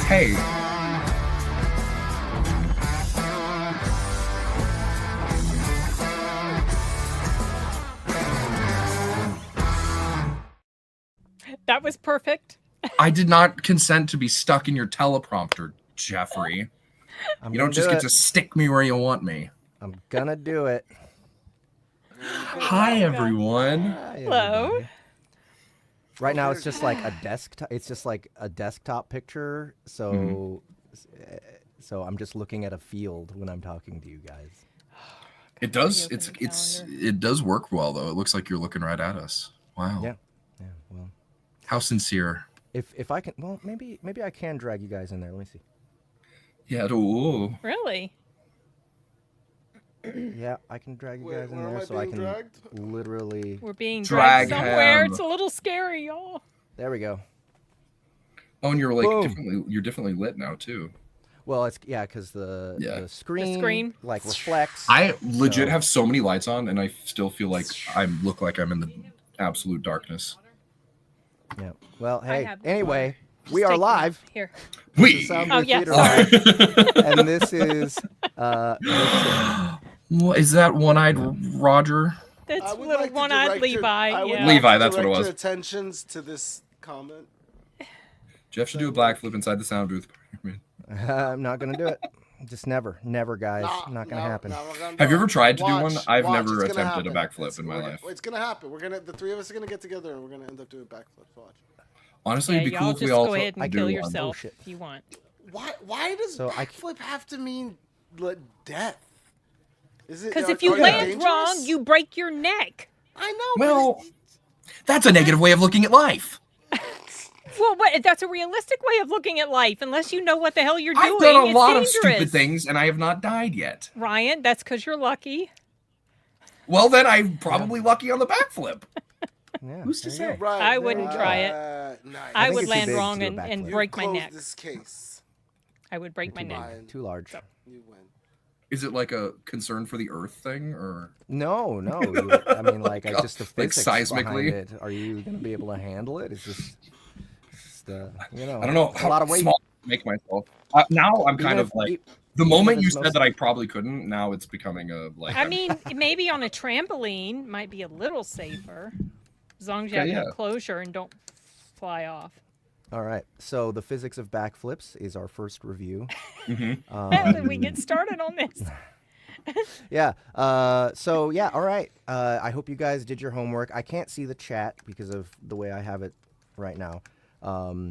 Hey. That was perfect. I did not consent to be stuck in your teleprompter, Jeffrey. You don't just get to stick me where you want me. I'm gonna do it. Hi, everyone. Hi, Hello. everybody. Right now, it's just like a desktop. It's just like a desktop picture. So, so I'm just looking at a field when I'm talking to you guys. It does. It does work well though. It looks like you're looking right at us. Wow. Yeah. Yeah. Well. How sincere. If I can, well, maybe I can drag you guys in there. Let me see. Yeah. Ooh. Really? Yeah, I can drag you guys in there, so I can literally. We're being dragged somewhere. It's a little scary, y'all. There we go. Oh, and you're like differently lit now too. Well, it's because the screen like reflects. I legit have so many lights on, and I still feel like I look like I'm in the absolute darkness. Yeah. Well, hey. Anyway, we are live. Here. We. Oh yeah. Sorry. And this is. What is that? One-eyed Roger. That's little one-eyed Levi. Yeah. Levi. That's what it was. Attentions to this comment. Jeff should do a black flip inside the sound booth. I'm not gonna do it. Just never, guys. Not gonna happen. Have you ever tried to do one? I've never attempted a backflip in my life. It's gonna happen. The three of us are gonna get together and we're gonna end up doing backflips. Watch. Honestly, it'd be cool if we all go ahead and kill yourself if you want. Why does backflip have to mean death? Because if you land wrong, you break your neck. I know. Well, that's a negative way of looking at life. Well, that's a realistic way of looking at life, unless you know what the hell you're doing. I've done a lot of stupid things, and I have not died yet. Ryan, that's because you're lucky. Well, then I'm probably lucky on the backflip. Yeah, who's to say? Right, I wouldn't try it. Nice. I would land wrong and break my neck. This case. I would break my neck. Too large. So. You win. Is it like a concern for the Earth thing, or no? I mean, like, just the physics behind it. Are you going to be able to handle it? It's just you know. I don't know a lot of weight. Small to make myself. Now I'm kind of like the moment you said that I probably couldn't. Now it's becoming a like. I mean, maybe on a trampoline might be a little safer, as long as you have closure and don't fly off. All right. So the physics of backflips is our first review. We get started on this. Yeah. So yeah. All right. I hope you guys did your homework. I can't see the chat because of the way I have it right now.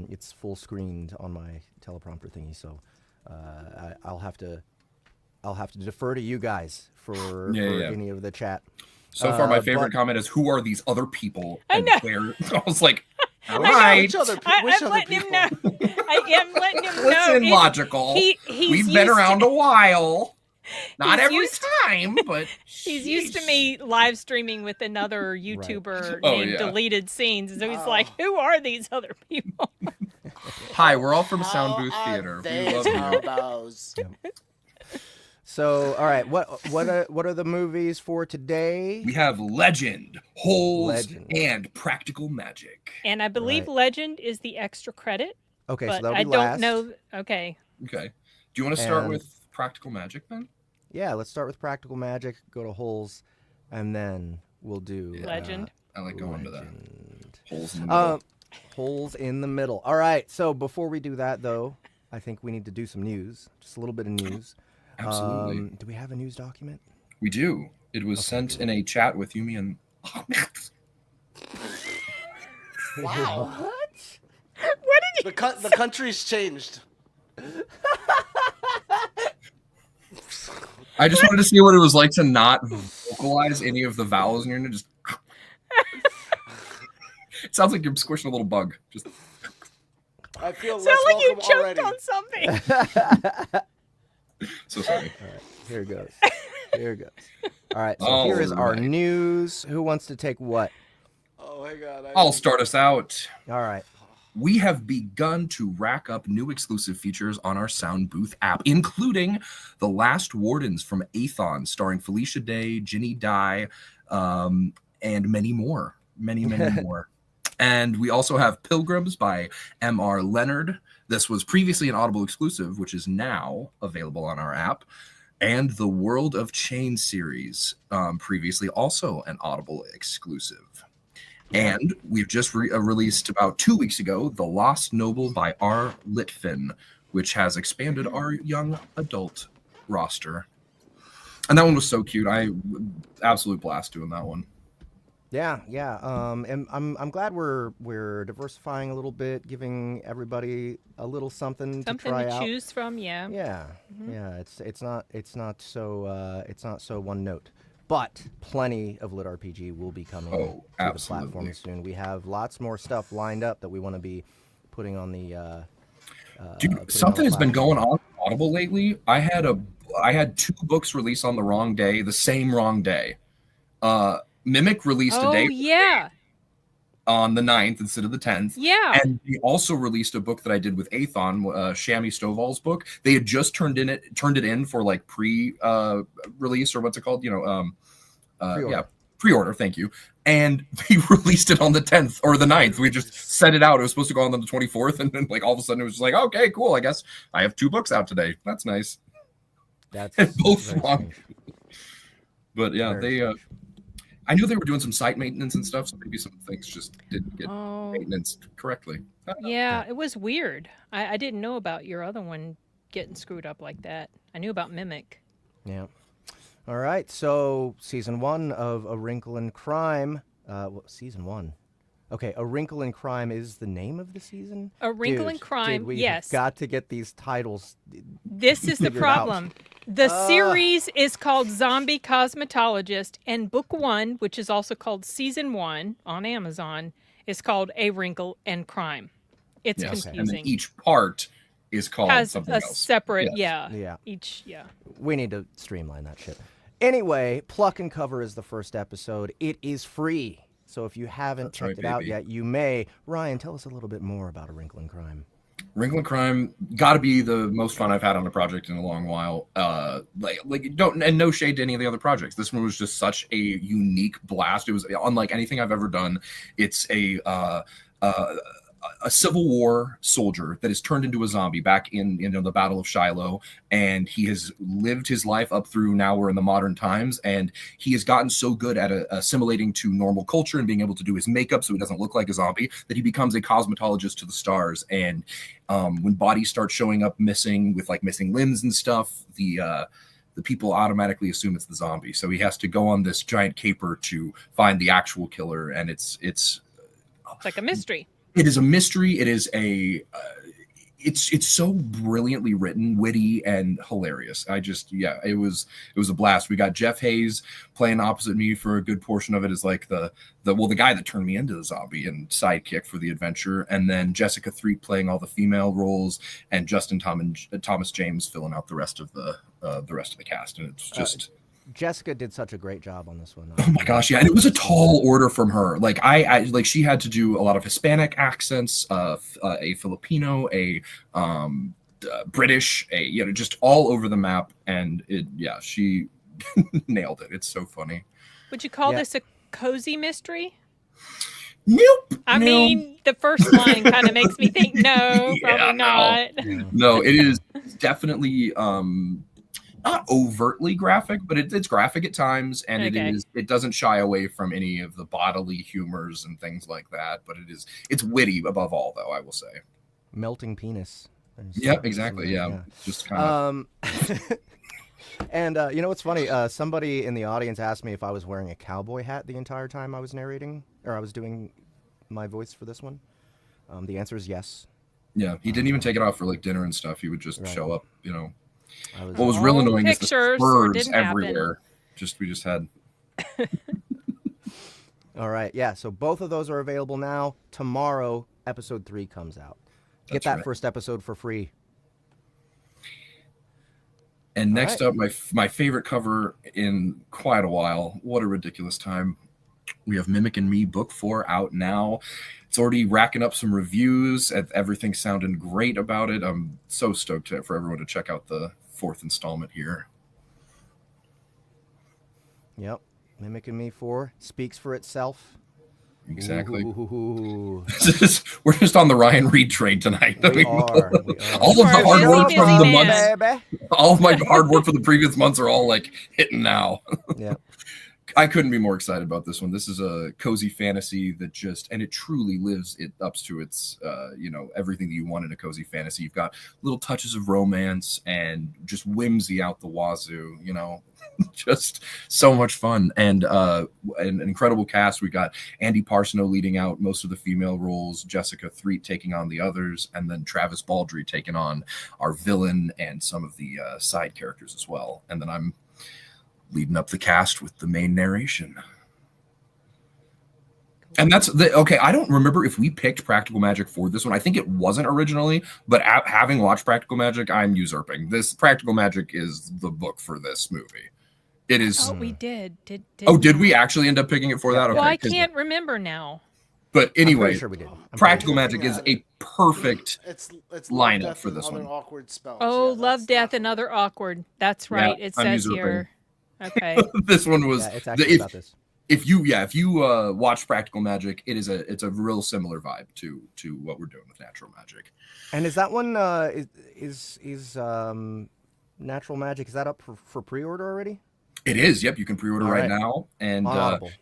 It's full screened on my teleprompter thingy, so I'll have to defer to you guys for any of the chat. So far, my favorite comment is, "Who are these other people?" I know. I was like, all right. I'm letting him know. I am letting him know. Listen, logical. We've been around a while. Not every time, but he's used to me live streaming with another YouTuber named Deleted Scenes. So he's like, who are these other people? Hi, we're all from Soundbooth Theater. We love you. So, all right, what are the movies for today? We have Legend, Holes, and Practical Magic. And I believe Legend is the extra credit. Okay, but so that'll be last. I don't know. Okay. Okay. Do you want to start with Practical Magic then? Yeah, let's start with Practical Magic, go to Holes, and then we'll do Legend. I like going to that. Holes in the middle. Holes in the middle. All right, so before we do that, though, I think we need to do some news, just a little bit of news. Absolutely. Do we have a news document? We do. It was sent in a chat with Yumi and Ahmed. Wow. What? What did you The country's changed. I just wanted to see what it was like to not vocalize any of the vowels in your name. Just it sounds like you're squishing a little bug. Just I feel sound like you choked already. on something. So sorry. All right, here it goes. Here it goes. All right, so here is our news. Who wants to take what? Oh my God! I'll start us out. All right. We have begun to rack up new exclusive features on our Soundbooth app, including The Last Wardens from Athon, starring Felicia Day, Ginny Dye, and many more. Many more. And we also have Pilgrims by M.R. Leonard. This was previously an Audible exclusive, which is now available on our app. And the World of Chain series, previously also an Audible exclusive. And we've just released about 2 weeks ago, The Lost Noble by R. Litfin, which has expanded our young adult roster. And that one was so cute. I absolute blast doing that one. Yeah. And I'm glad we're diversifying a little bit, giving everybody a little something to try out. Choose from. Yeah. Yeah. It's not so one note, but plenty of LitRPG will be coming to the platform soon. We have lots more stuff lined up that we want to be putting on the. Dude, something has been going on Audible lately. I had 2 books released on the wrong day, the same wrong day. Mimic released a day on the 9th instead of the 10th. Yeah. And they also released a book that I did with Athon, Shammy Stovall's book. They had just turned it in for like pre-release or what's it called? Pre-order, thank you. And we released it on the 10th or the 9th. We just set it out. It was supposed to go on the 24th. And then like all of a sudden it was just like, okay, cool. I guess I have 2 books out today. That's nice. That's both wrong. But yeah, I knew they were doing some site maintenance and stuff, so maybe some things just didn't get maintenance correctly. Yeah, it was weird. I didn't know about your other one getting screwed up like that. I knew about Mimic. Yeah. All right, so season 1 of A Wrinkle in Crime. Season 1. Okay, A Wrinkle in Crime is the name of the season? A Wrinkle in Crime, yes. Got to get these titles. This is the problem. The series is called Zombie Cosmetologist, and book 1, which is also called season 1 on Amazon, is called A Wrinkle and Crime. It's confusing. And then each part is called something else. Separate, Each, We need to streamline that shit. Anyway, Pluck and Cover is the first episode. It is free. So if you haven't checked it out yet, you may. Ryan, tell us a little bit more about A Wrinkle in Crime. Wrinkle in Crime got to be the most fun I've had on a project in a long while. No shade to any of the other projects. This one was just such a unique blast. It was unlike anything I've ever done. It's a Civil War soldier that is turned into a zombie back in the Battle of Shiloh, and he has lived his life up through now we're in the modern times, and he has gotten so good at assimilating to normal culture and being able to do his makeup so he doesn't look like a zombie that he becomes a cosmetologist to the stars. And when bodies start showing up missing with like missing limbs and stuff, the people automatically assume it's the zombie. So he has to go on this giant caper to find the actual killer, and it's like a mystery. It is a mystery. It is it's so brilliantly written, witty, and hilarious. It was a blast. We got Jeff Hayes playing opposite me for a good portion of it as like the guy that turned me into the zombie and sidekick for the adventure, and then Jessica Threet playing all the female roles, and Justin Thomas James filling out the rest of the cast, and it's just. Jessica did such a great job on this one. Oh my gosh, yeah, and it was a tall order from her. Like I she had to do a lot of Hispanic accents, a Filipino, a British, just all over the map, and she nailed it. It's so funny. Would you call this a cozy mystery? Nope. I mean, the first line kind of makes me think no, probably not. No, it is definitely not overtly graphic, but it's graphic at times, and it doesn't shy away from any of the bodily humors and things like that. But it's witty above all, though, I will say. Melting penis. Exactly. Yeah, just kind of. And you know what's funny? Somebody in the audience asked me if I was wearing a cowboy hat the entire time I was narrating, or I was doing my voice for this one. The answer is yes. Yeah, he didn't even take it off for like dinner and stuff. He would just show up, What was real annoying is the spurs everywhere. We just had. All right, yeah. So both of those are available now. Tomorrow, episode 3 comes out. Get that first episode for free. And next up, my favorite cover in quite a while. What a ridiculous time. We have Mimic and Me book 4 out now. It's already racking up some reviews. Everything's sounding great about it. I'm so stoked for everyone to check out the 4th installment here. Yep. Mimic and Me 4 speaks for itself. Exactly. Ooh. We're just on the Ryan Reed train tonight. We are. All of the hard work from the months, baby. all of my hard work for the previous months are all like hitting now. Yeah. I couldn't be more excited about this one. This is a cozy fantasy that and it truly lives it up to its, everything that you want in a cozy fantasy. You've got little touches of romance and just whimsy out the wazoo, just so much fun. And an incredible cast. We got Andy Parsons leading out most of the female roles, Jessica Threet taking on the others, and then Travis Baldry taking on our villain and some of the side characters as well. And then I'm leading up the cast with the main narration. And that's okay. I don't remember if we picked Practical Magic for this one. I think it wasn't originally, but having watched Practical Magic, I'm usurping. This Practical Magic is the book for this movie. It is. Oh, we did. Did we actually end up picking it for that? Okay, well, I can't remember now. But anyway, sure we did. Practical Magic is a perfect it's lineup for this one. Awkward spells. Oh, Love, Death, and Other Awkward. That's right. Yeah, it says here. Okay. This one was. Yeah, it's actually about this. If you watch Practical Magic, it's a real similar vibe to what we're doing with Natural Magic. And is that one is Natural Magic? Is that up for pre-order already? It is. Yep, you can pre-order right now. And Audible.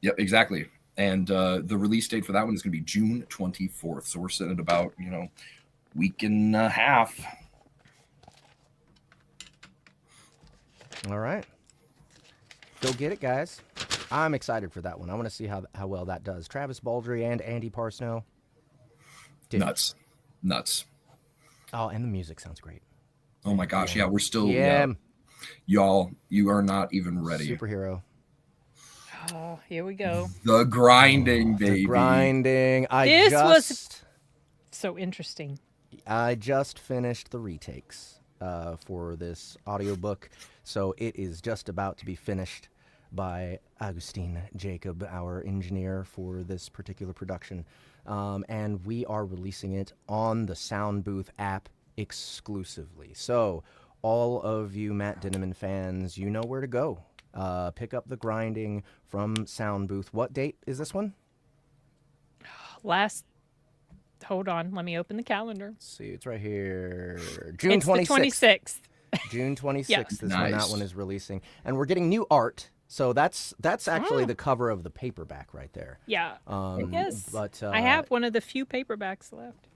Yep, exactly. And the release date for that one is going to be June 24th. So we're sitting at about week and a half. All right. Go get it, guys. I'm excited for that one. I want to see how well that does. Travis Baldry and Andy Parsons. Nuts. Oh, and the music sounds great. Oh my gosh, yeah, we're still y'all, you are not even ready. Superhero. Oh, here we go. The grinding, baby. The grinding. This was so interesting. I just finished the retakes for this audiobook, so it is just about to be finished by Agustin Jacob, our engineer for this particular production. And we are releasing it on the Soundbooth app exclusively. So all of you Matt Dinneman fans, you know where to go. Pick up The Grinding from Soundbooth. What date is this one? Hold on, let me open the calendar. Let's see, it's right here. June 26th. It's the 26th. June 26th Yes. is when that one is releasing. And we're getting new art. So that's actually the cover of the paperback right there. Yeah. Yes. But I have one of the few paperbacks left.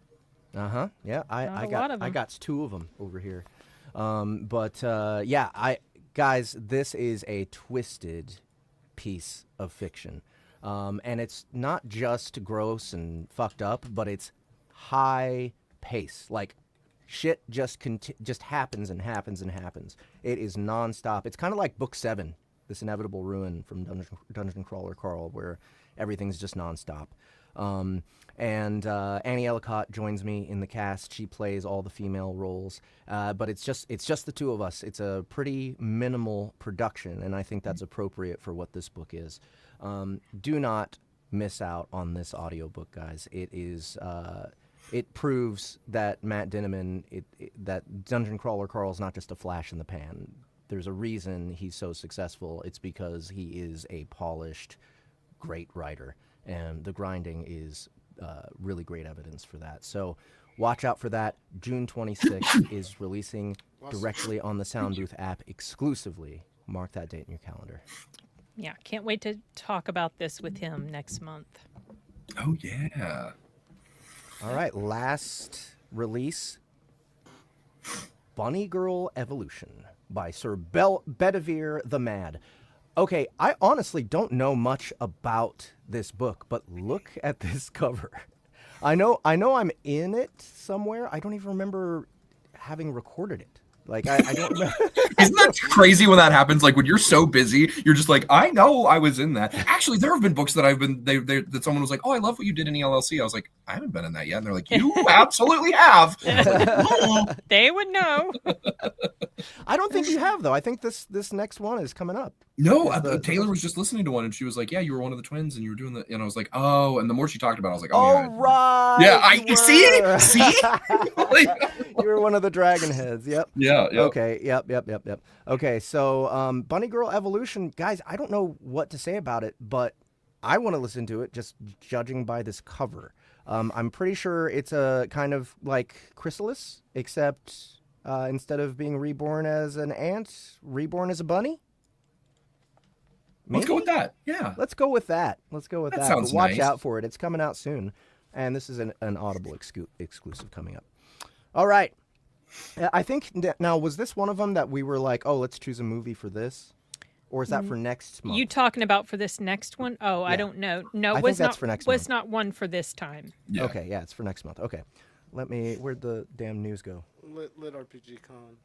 Yeah, I got two of them over here. Guys, this is a twisted piece of fiction. And it's not just gross and fucked up, but it's high pace. Like shit just happens and happens and happens. It is nonstop. It's kind of like Book 7. This Inevitable Ruin from Dungeon Crawler Carl, where everything's just nonstop. And Annie Ellicott joins me in the cast. She plays all the female roles, but it's just the two of us. It's a pretty minimal production, and I think that's appropriate for what this book is. Do not miss out on this audiobook, guys. It is. It proves that Matt Dinneman, that Dungeon Crawler Carl is not just a flash in the pan. There's a reason he's so successful. It's because he is a polished, great writer. And The Grinding is really great evidence for that. So watch out for that. June 26th is releasing directly on the Soundbooth app exclusively. Mark that date in your calendar. Yeah, can't wait to talk about this with him next month. Oh, yeah. All right, last release, Bunny Girl Evolution by Sir Bedivere the Mad. Okay, I honestly don't know much about this book, but look at this cover. I know I'm in it somewhere. I don't even remember having recorded it. Like, I don't remember. Isn't that crazy when that happens? Like, when you're so busy, you're just like, I know I was in that. Actually, there have been books that that someone was like, oh, I love what you did in ELLC. I was like, I haven't been in that yet. And they're like, you absolutely have. They would know. I don't think you have, though. I think this next one is coming up. No, Taylor was just listening to one, and she was like, yeah, you were one of the twins, and you were doing the, and I was like, oh, and the more she talked about it, I was like, oh, yeah. Right. Yeah, I see? You were one of the dragon heads. Yep. Yeah. Okay. Yep. Okay. So, Bunny Girl Evolution, guys, I don't know what to say about it, but I want to listen to it just judging by this cover. I'm pretty sure it's a kind of like Chrysalis, except instead of being reborn as an ant, reborn as a bunny. Maybe? Let's go with that. Yeah. Let's go with that. That sounds But watch nice. out for it. It's coming out soon. And this is an Audible exclusive coming up. All right. I think now, was this one of them that we were like, oh, let's choose a movie for this? Or is that for next month? You talking about for this next one? Oh, Yeah. I don't know. No, I it think was that's not for next was month. not one for this time. Yeah. Okay, yeah, it's for next month. Okay. Where'd the damn news go? Lit RPG Con.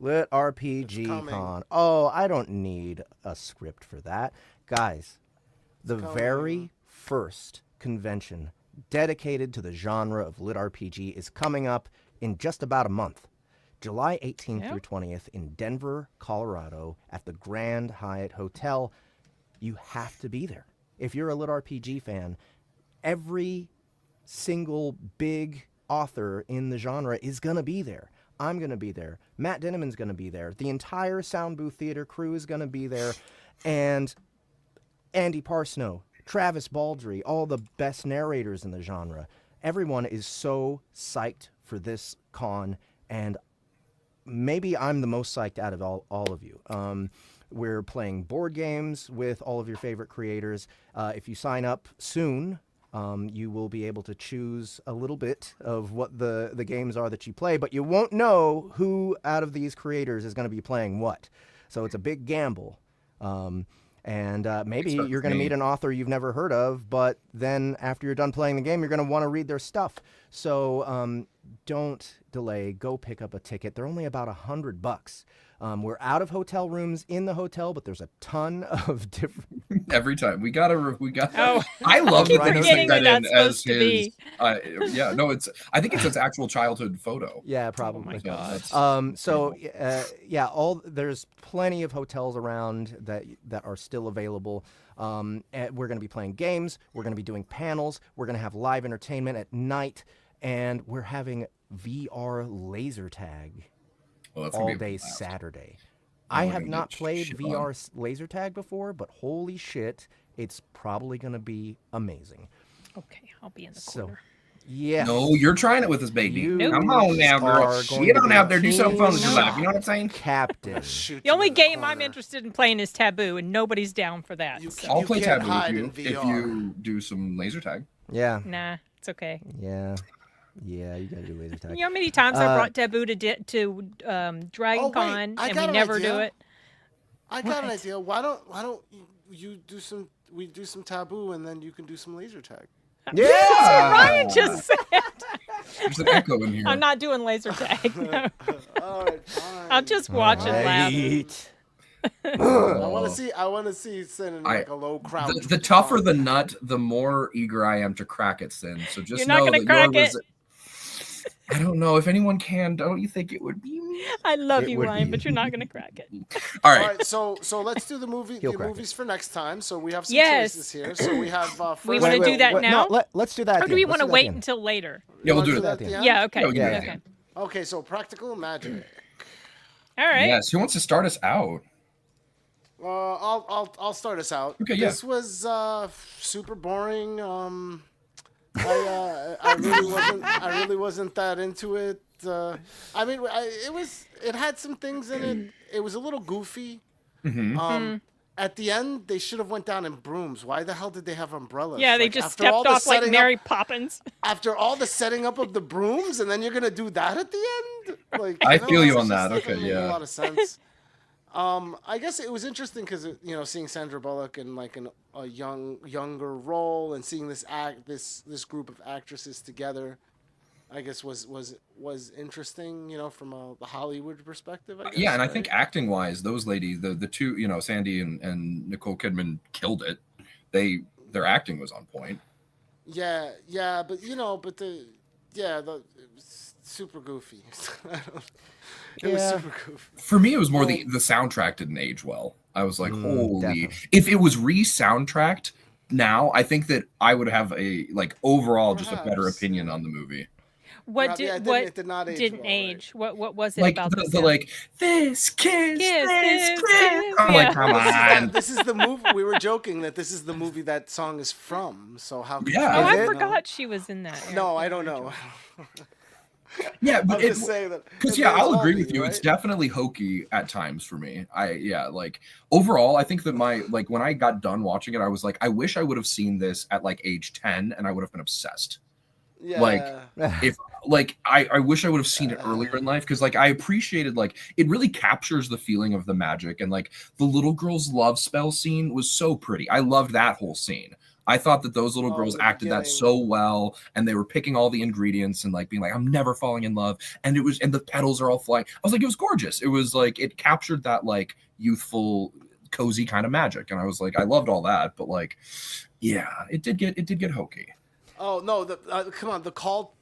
Lit It's RPG coming. Con. Oh, I don't need a script for that. Guys, the coming. very first convention dedicated to the genre of lit RPG is coming up in just about a month. July 18th Yep. through 20th in Denver, Colorado at the Grand Hyatt Hotel. You have to be there. If you're a lit RPG fan, every single big author in the genre is going to be there. I'm going to be there. Matt Dinneman's going to be there. The entire Soundbooth Theater crew is going to be there. And Andy Parsnow, Travis Baldry, all the best narrators in the genre. Everyone is so psyched for this con, and maybe I'm the most psyched out of all of you. We're playing board games with all of your favorite creators. If you sign up soon, you will be able to choose a little bit of what the games are that you play, but you won't know who out of these creators is going to be playing what. So it's a big gamble. And maybe Except you're going to me. meet an author you've never heard of, but then after you're done playing the game, you're going to want to read their stuff. So don't delay. Go pick up a ticket. They're only about $100. We're out of hotel rooms in the hotel, but there's a ton of different. Every time we got. Oh. I love keep putting forgetting that who in that's as supposed to his. be. Yeah, no, I think it's his actual childhood photo. Yeah, probably. Oh my So God. that's- So yeah, there's plenty of hotels around that are still available. And we're going to be playing games. We're going to be doing panels. We're going to have live entertainment at night, and we're having VR laser tag well, that's gonna all be a day blast. Saturday. Oh, I we're have gonna not get played shit VR on. laser tag before, but holy shit, it's probably going to be amazing. Okay, I'll be in the So, corner. yeah. No, you're trying it with us, baby. You Come on now, girl. are going Get to on be out there, do something fun with your team life. You know what I'm saying? Captain. Shoot The you only in game I'm corner. interested in playing is Taboo, and nobody's down for that. You so. can't- I'll play can't Taboo hide with you in if VR. you do some laser tag. Yeah. Nah, it's okay. Yeah. Yeah, you got to do laser tag. You know how many times I Uh, brought Taboo to Dragon Oh, wait, Con, I and got we an never do idea. it? I got an What? idea. Why don't you do some? We do some Taboo, and then you can do some laser tag. Yeah. Ryan just said. There's an echo in here. I'm not doing laser tag. No. All right, fine. I'll just watch and laugh. Right. I want to see Sin in like a low crouch. The tougher the nut, the more eager I am to crack it, Sin. So just You're not know gonna that crack your it. I don't know if anyone can. Don't you think it would be me? I love It you, would Ryan, be. but you're not going to crack it. All All right. right, so let's do the He'll crack movies for next time. So we have some Yes. choices here. So we have first. We wanna do that now? No, let's do that. Or do we want to wait until later? Yeah, we'll wanna do it. that at the end. end? Yeah, okay. Yeah, we can do Yeah. that. Okay. Okay, so practical magic. All right. Yes. Who wants to start us out? I'll start us out. Okay, yeah. This was super boring. I really wasn't that into it. I mean, it had some things in it. It was a little goofy. At the end, they should have went down in brooms. Why the hell did they have umbrellas? Yeah, they Like, just after all stepped the off like setting Mary up- Poppins. After all the setting up of the brooms, and then you're gonna do that at the end? Like, I feel you it on that. just doesn't Okay, make yeah. a lot of sense. I guess it was interesting because seeing Sandra Bullock in like a younger role and seeing this this group of actresses together, I guess was interesting. From the Hollywood perspective. I guess, Yeah, and I right? think acting wise, those ladies, the two, Sandy and Nicole Kidman killed it. Their acting was on point. Yeah, but it was super goofy. It was Yeah. super goofy. For me, it was more the soundtrack didn't age well. I was like, holy! definitely. If it was re-soundtracked now, I think that I would have a overall just a better Perhaps, opinion on the movie. What Yeah, did it did not age didn't well, age? What was it Like about the song? like this kiss, Kiss, this kiss, kiss. kiss. I'm Yeah. like, come on. This is the movie. We were joking that this is the movie that song is from. So how could Yeah. Oh, you, I Is it? forgot she was in that. No, I Yeah, don't know. Yeah, I'm but just saying that. because it was I'll agree hokey, with you. right? It's definitely hokey at times for me. Like overall, I think that when I got done watching it, I was like, I wish I would have seen this at like age 10, and I would have been obsessed. Yeah. Like if like I wish I would have seen it earlier in life, because like I appreciated, like, it really captures the feeling of the magic, and like the little girl's love spell scene was so pretty. I loved that whole scene. I thought that those little girls the acted that beginning. so well, and they were picking all the ingredients and like being like, I'm never falling in love, and the petals are all flying. I was like, it was gorgeous. It was like, it captured that like youthful, cozy kind of magic, and I was like, I loved all that. But like, yeah, it did get hokey. Oh no! Come on, the call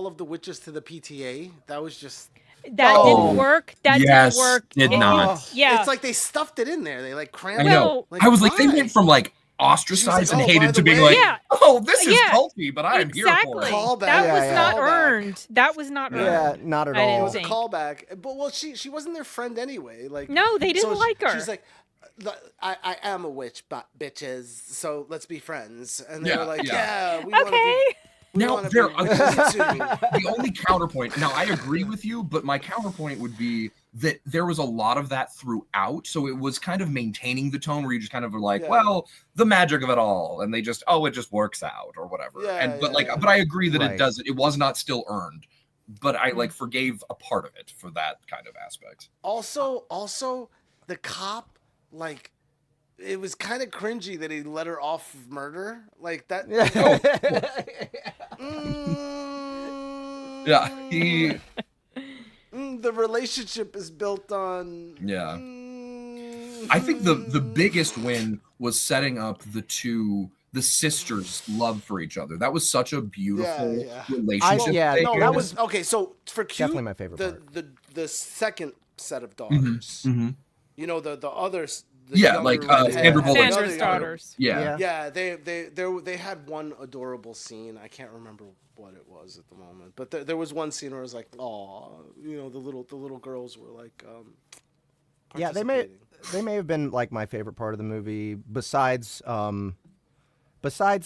of the witches to the PTA. That was just. That didn't work. That yes, didn't work. did not. Yeah. It's like they stuffed it in there. They like crammed I it. know. Well, I was like, they why? went from like ostracized She was like, and oh, by hated the to being way- like, Yeah. oh, this is Yeah. culty, but I'm here for Exactly. it. Callback. That Yeah, was yeah. not Callback. earned. That was not earned. Yeah, not at I didn't all. It was a think. callback. But well, she wasn't their friend anyway. Like No, they didn't like her. She's like, I am a witch, but bitches. So let's be friends. And they Yeah, were like, yeah. yeah, we want to Okay. be. We Now, wanna there- be witches too. The only counterpoint, now I agree with you, but my counterpoint would be that there was a lot of that throughout. So it was kind of maintaining the tone where you just kind of were like, Yeah. well, the magic of it all. And they just, it just works out or whatever. Yeah, But I agree that Right. it was not still earned. But I like forgave a part of it for that kind of aspect. Also, the cop, like, it was kind of cringy that he let her off of murder. Like that. Yeah, he. The relationship is built on. Yeah. I think the biggest win was setting up the sisters' love for each other. That was such a beautiful Yeah. relationship. Yeah, they No, it had. that was okay. So for Q, Definitely my favorite part. the second set of daughters. Mhm. You know the others. Yeah, like, Sandra Bullock's Sandra's daughters. Yeah. Yeah, they had one adorable scene. I can't remember what it was at the moment, but there was one scene where I was like, "Oh, you know, the little girls were like." Yeah, they may have been like my favorite part of the movie. Besides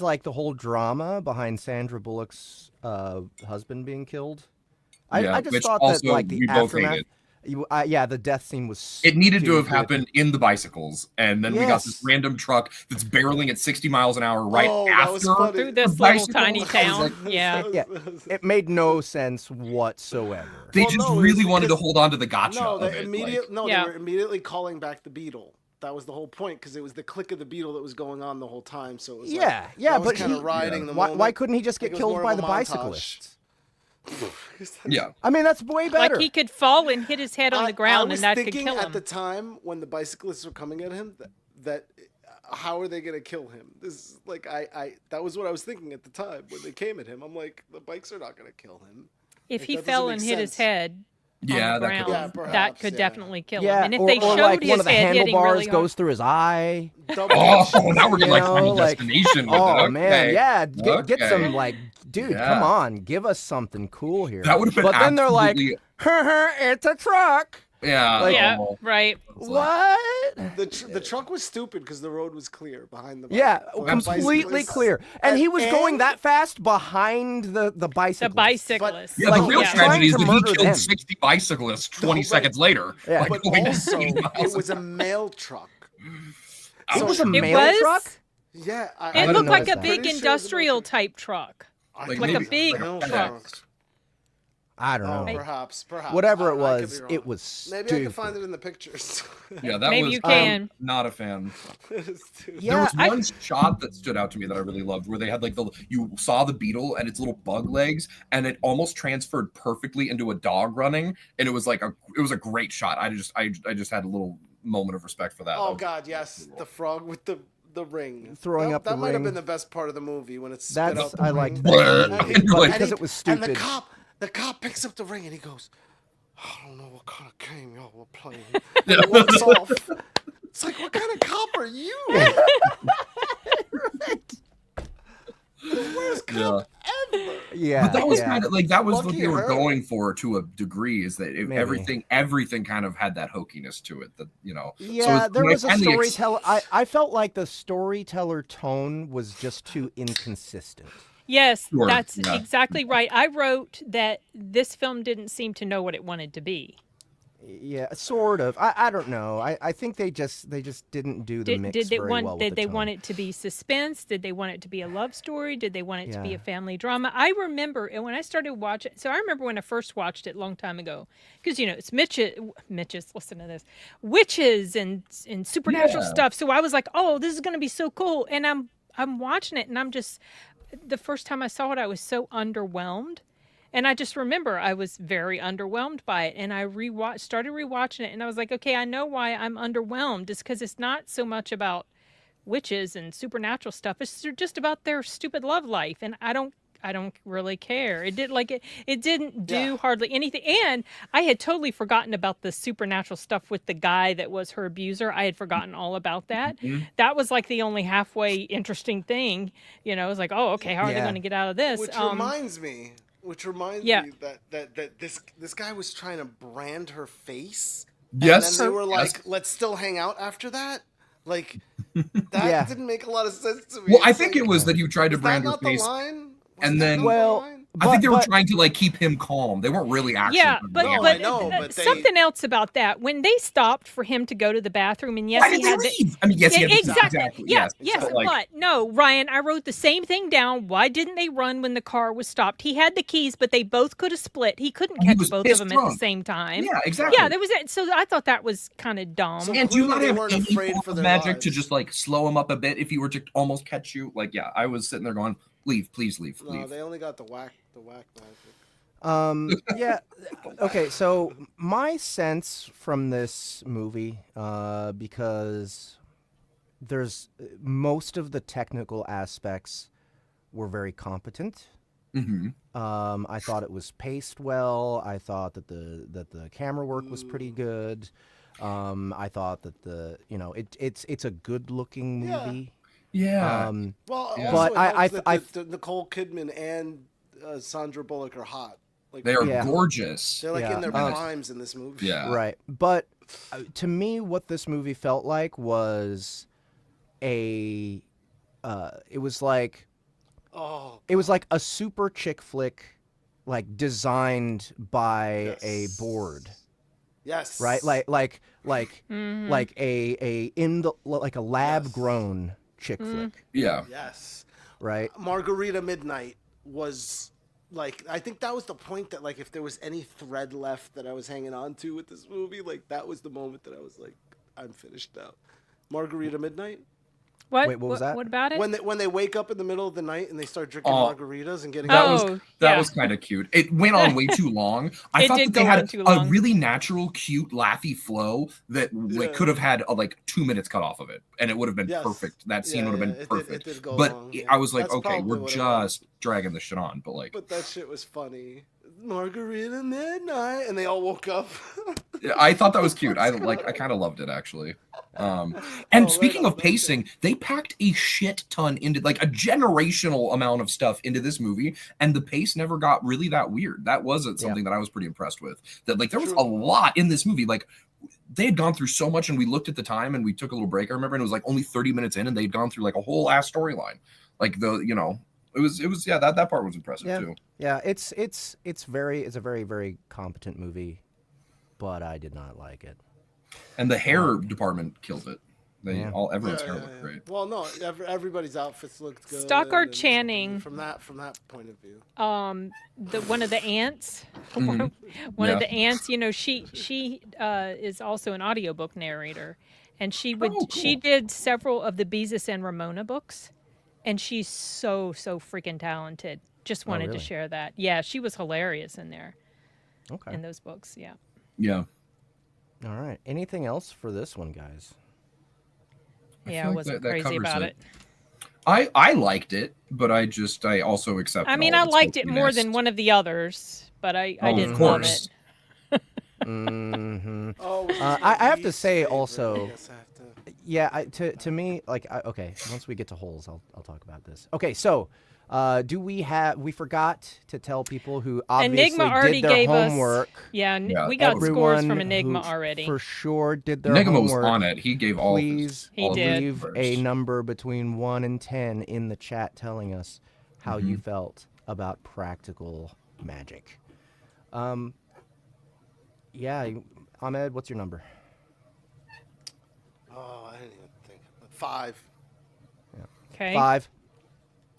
like the whole drama behind Sandra Bullock's husband being killed. Yeah, I just which thought that also like the we both aftermath. hated. The death scene was. It needed to have stupid. happened in the bicycles, and then we got this Yes. random truck that's barreling at 60 miles an hour right that was after funny. Through this the little bicycles. tiny I was town. like, Yeah. Yeah, it made no sense whatsoever. they Well, just no, it really was wanted to because- hold on to the gotcha No, of they it. Yeah. they were immediately calling back the beetle. That was the whole point because it was the click of the beetle that was going on the whole time. So it was Yeah, like, that was but kind he- of riding the Why moment. couldn't he just Like, get it was killed more by of a the montage. bicyclists? Yeah. I mean, that's way better. Like he could fall and hit his head on the ground, I was and that could thinking kill at him. the time when the bicyclists were coming at him that how are they going to kill him? This is like I that was what I was thinking at the time when they came at him. I'm like, the bikes are not going to kill him. If Like, he that fell doesn't and make hit his sense. head Yeah, on the that could ground, have- Yeah, that perhaps, could yeah. definitely kill Yeah, him. And if or, they or showed like his one of the head hitting handlebars really hard, goes through his eye. Oh, now we're getting like You know, Final like, Destination. With Oh it. man, Okay. yeah, get Okay. some like, dude, Yeah. come on, give us something cool here. That would have been But then they're like, absolutely- it's a truck. Yeah. Like- yeah, oh. right. What? The truck was stupid because the road was clear behind the Yeah, bicyclists. completely clear. And he was going that fast behind the The bicycle. bicyclist. Yeah, Like, the real yeah. tragedy is trying that to he murder killed them. 60 bicyclists 20 right. seconds later. Yeah. Like, But going also, 60 miles it was a mail truck. It was a It mail was? truck? Yeah, It didn't looked like notice a that. big Pretty sure it was a industrial mail truck. type truck. Like Like a maybe- big mail truck. I don't Oh, know. perhaps. Whatever I- it I could was, be wrong. it was Maybe I stupid. can find it in the pictures. Yeah, that Maybe was you can. not a fan. It's too- Yeah, There was I- one shot that stood out to me that I really loved, where they had like you saw the beetle and its little bug legs, and it almost transferred perfectly into a dog running, and it was like it was a great shot. I just had a little moment of respect for that. Oh That was God, yes, the frog with the ring Throwing that, up the that might have ring. been the best part of the movie when it spit That's out the I ring. liked Bleh. that. And he- Like- and Because he- it was And stupid. the cop picks up the ring and he goes, I don't know what kind of game y'all were playing. And he walks off. It's like, what kind of cop are you? The worst cop Yeah, But that was kind of like that was what Lucky they were her. going for to a degree. Is that Maybe. everything kind of had that hokiness to it. That Yeah, So there when I was a finally storyteller. I felt like the storyteller tone was just too inconsistent. Yes, Sure, that's yeah. exactly right. I wrote that this film didn't seem to know what it wanted to be. Yeah, sort of. I don't know. I think they just didn't do the mix Did they very well with did the they tone. want it to be suspense? Did they want it to be a love story? Did they want it to be Yeah. a family drama? I remember and when I started watching. So I remember when I first watched it a long time ago, because it's Mitch's. Listen to this, witches and supernatural Yeah. stuff. So I was like, oh, this is going to be so cool. And I'm watching it, and I'm just the first time I saw it, I was so underwhelmed. And I just remember I was very underwhelmed by it. And I started rewatching it, and I was like, okay, I know why I'm underwhelmed. It's because it's not so much about witches and supernatural stuff. It's just about their stupid love life. And I don't really care. It didn't do hardly anything. And I had totally forgotten about the supernatural stuff with the guy that was her abuser. I had forgotten all about that. Mm-hmm. That was like the only halfway interesting thing. It was like, oh, okay, how are they Yeah. going to get out of this? Which reminds me Yeah. that this guy was trying to brand her face. Yes. And then they were like, Yes. let's still hang out after that. Like that Yeah. didn't make a lot of sense to me. Well, I It's think like, it was that you tried to was that brand her not face, the line? and then Well, I think they were but- trying to like keep him calm. They weren't really actually. Yeah, trying to but get No, him. I know, but they- something else about that. When they stopped for him to go to the bathroom, and yes, Why he did they had leave? I mean, yes, he had the keys, exactly. Yes, But, like, but no, Ryan, I wrote the same thing down. Why didn't they run when the car was stopped? He had the keys, but they both could have split. He couldn't He catch was both of pissed them at drunk. the same time. Yeah, exactly. Yeah, there was that. So I thought that was kind of dumb. So- And do you Clearly not they have weren't any afraid form for of their magic to lives. just like slow him up a bit if he were to almost catch you? Like, yeah, I was sitting there going, "Leave, please, leave, No, leave." they only got the whack magic. Yeah. Okay. So my sense from this movie, because there's most of the technical aspects were very competent. Mm-hmm. I thought it was paced well. I thought that the camera work was pretty good. I thought that it's a good looking Yeah. movie. Yeah. Well, Yeah. also But it I- helps that I- the Nicole Kidman and Sandra Bullock are hot. Like They are Yeah. gorgeous. they're like Yeah, in their um, primes in this movie. Yeah. Right. But to me, what this movie felt like was it was like Oh, it was like a super chick flick, like designed by a Yes. board, yes. right? Like Mhm. like a lab grown chick flick, Yeah. Yes. right? Margarita Midnight was like, I think that was the point that like if there was any thread left that I was hanging on to with this movie, like that was the moment that I was like, I'm finished now. Margarita Midnight. What? Wait, what was that? What about it? When they wake up in the middle of the night and they start drinking Oh. margaritas and getting That Oh, That was kind of cute. It went on way too long. I It thought did that they go had on too a long. really natural, cute, laughy flow that Yeah. could have had like 2 minutes cut off of it, and it would have been Yes. perfect. That scene Yeah, would have yeah, been it did- perfect. it did go but long, it- yeah. I was like, That's okay, probably we're what it was. just dragging this shit on. But like, But that shit was funny. Margarita Midnight, and they all woke up. I thought that was cute. I kind of loved it actually. And right speaking on, of pacing, they packed a shit ton into like a generational amount of stuff into this movie, and the pace never got really that weird. That wasn't something that I was pretty impressed with. That like there was True. a lot in this movie. Like they had gone through so much, and we looked at the time and we took a little break. I remember, and it was like only 30 minutes in, and they'd gone through like a whole ass storyline. Like it was that part was impressive Yeah. too. Yeah, it's a very, very competent movie, but I did not like it. And the hair department killed it. Yeah. Everyone's hair looked great. Well, no, everybody's outfits looked good. Stockard and Channing. From that point of view. One of the aunts, Mhm. one Yeah. of the aunts, she is also an audiobook narrator, and she cool. did several of the Beezus and Ramona books, and she's so freaking talented. Just wanted to really? share that. Yeah, she was hilarious in there Okay. in those books. Yeah. Yeah. All right. Anything else for this one, guys? Yeah, I feel like wasn't that crazy covers about it. it. I liked it, but I also accept. I mean, I liked it more than one of the others, but I didn't of love course. it. Mm-hmm. Oh, which is I my have to least say favorite. also- I guess I have to- Yeah, to me, like, okay, once we get to holes, I'll talk about this. Okay, so We forgot to tell people who obviously Enigma already did their gave homework. us. Yeah, we got scores from Enigma who already. For sure did their Enigma homework. was on it. He gave all Please of his, leave a number between 1 and 10 in the chat telling us how you felt about practical magic. Yeah, Ahmed, what's your number? Oh, I didn't even think. 5. Okay. 5.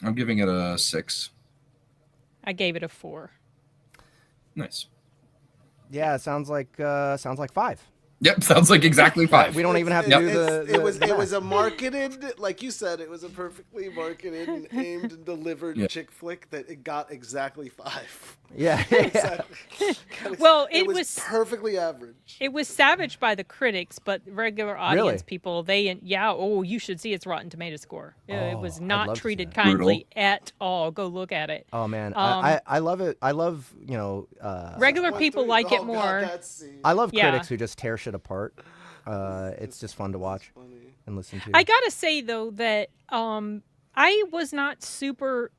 I'm giving it a 6. I gave it a 4. Nice. Yeah, it sounds like 5. Yep, sounds like exactly 5. We don't even have to do the It was math. a marketed, like you said, it was a perfectly marketed and aimed and delivered chick flick that it got exactly 5. Yeah. Exactly. Well, it was perfectly average. It was savaged by the critics, but regular audience people, you should see its Rotten Tomato score. It was not treated kindly at all. Go look at it. Oh man, I love it. I love regular people like it more. I love critics who just tear shit apart. It's just fun to watch and listen to. I gotta say though that I was not super.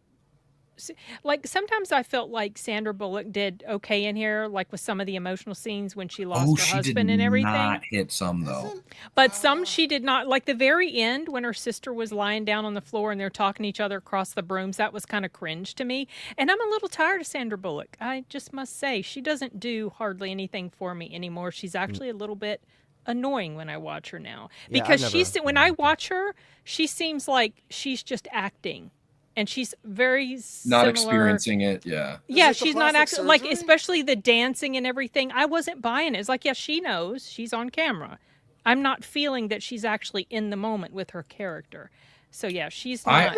Like sometimes I felt like Sandra Bullock did okay in here, like with some of the emotional scenes when she lost her husband and everything. Not hit some though, but some she did not. Like the very end when her sister was lying down on the floor and they're talking to each other across the brooms, that was kind of cringe to me. And I'm a little tired of Sandra Bullock. I just must say she doesn't do hardly anything for me anymore. She's actually a little bit annoying when I watch her now because when I watch her, she seems like she's just acting. And she's very not similar. Experiencing it, yeah. Yeah, she's not actually like, especially the dancing and everything. I wasn't buying it. It's like, yeah, she knows she's on camera. I'm not feeling that she's actually in the moment with her character. So yeah, she's not.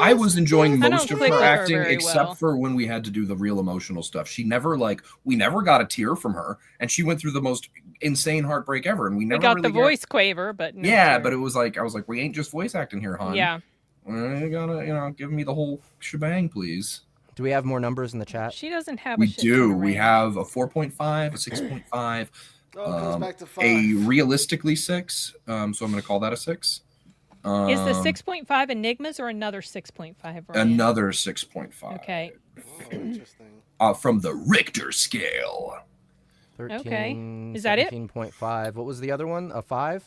I was enjoying most of her acting, very except for when we had to do the real emotional stuff. We never got a tear from her, and she went through the most insane heartbreak ever, and we never got really the voice quaver, but no yeah, tear. but it was like I was like, we ain't just voice acting here, hon. Yeah. You gotta, give me the whole shebang, please. Do we have more numbers in the chat? She doesn't have. We do. We have a 4.5, a 6.5, comes back to 5. a realistically 6. So I'm gonna call that a 6. Is the 6.5 Enigmas or another 6.5? Another 6.5. Okay. Oh, interesting. From the Richter scale. 13, okay. Is that it? 17.5. What was the other one? A 5?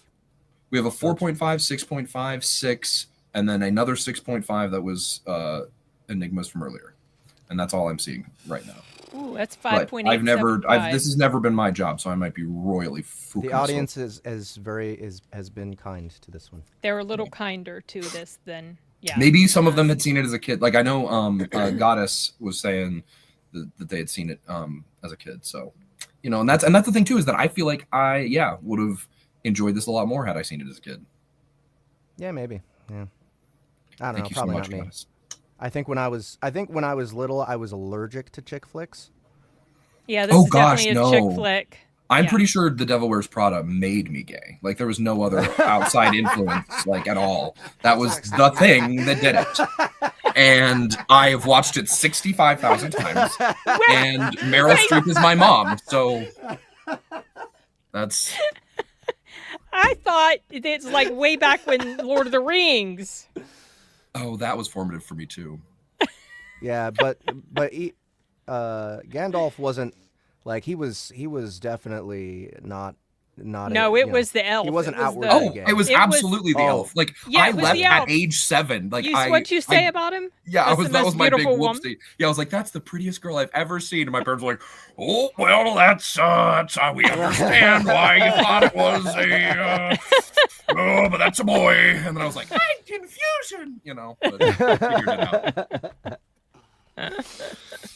We have a 4.5, 6.5, 6. And then another 6.5 that was Enigmas from earlier. And that's all I'm seeing right now. Ooh, that's 5.8. This has never been my job, so I might be royally fooled. The audience has been kind to this one. They're a little kinder to this than, yeah. Maybe some of them had seen it as a kid. Like I know Goddess was saying that they had seen it as a kid. So, and that's the thing too, is that I feel like I would have enjoyed this a lot more had I seen it as a kid. Yeah, maybe. Yeah. I don't know, Thank you probably so much, not me. Goddess. I think when I was little, I was allergic to chick flicks. Yeah, this is definitely a chick flick. I'm pretty sure The Devil Wears Prada made me gay. Like there was no other outside influence, like at all. That was the thing that did it. And I have watched it 65,000 times. And Meryl Streep is my mom, so that's. I thought it's like way back when Lord of the Rings. Oh, that was formative for me too. Yeah, but Gandalf wasn't like he was definitely not. No, it was the elf. He wasn't outwardly gay. It was absolutely the elf. Like I left at age 7. Like what you say about him? Yeah, that was my big whoopsie. Yeah, I was like, that's the prettiest girl I've ever seen. And my parents were like, oh well, that's how we understand why you thought it was a but that's a boy. And then I was like, confusion, but figured it out.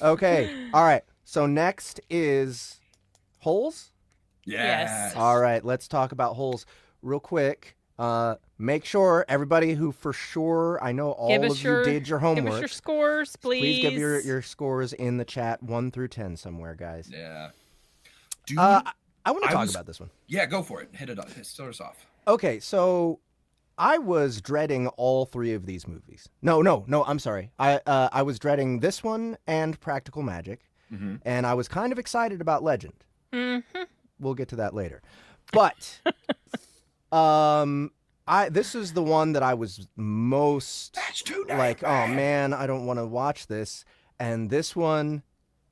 Okay. All right. So next is holes. Yes. All right, let's talk about holes real quick. Make sure everybody who for sure, I know all of you did your homework. Give us your scores, please. Please give your scores in the chat 1 through 10 somewhere, guys. Yeah. I want to talk about this one. Yeah, go for it. Hit it up. Start us off. Okay, so I was dreading all 3 of these movies. No, I'm sorry. I was dreading this one and Practical Magic, and I was kind of excited about Legend. We'll get to that later. But This is the one that I was most like, oh man, I don't want to watch this. And this one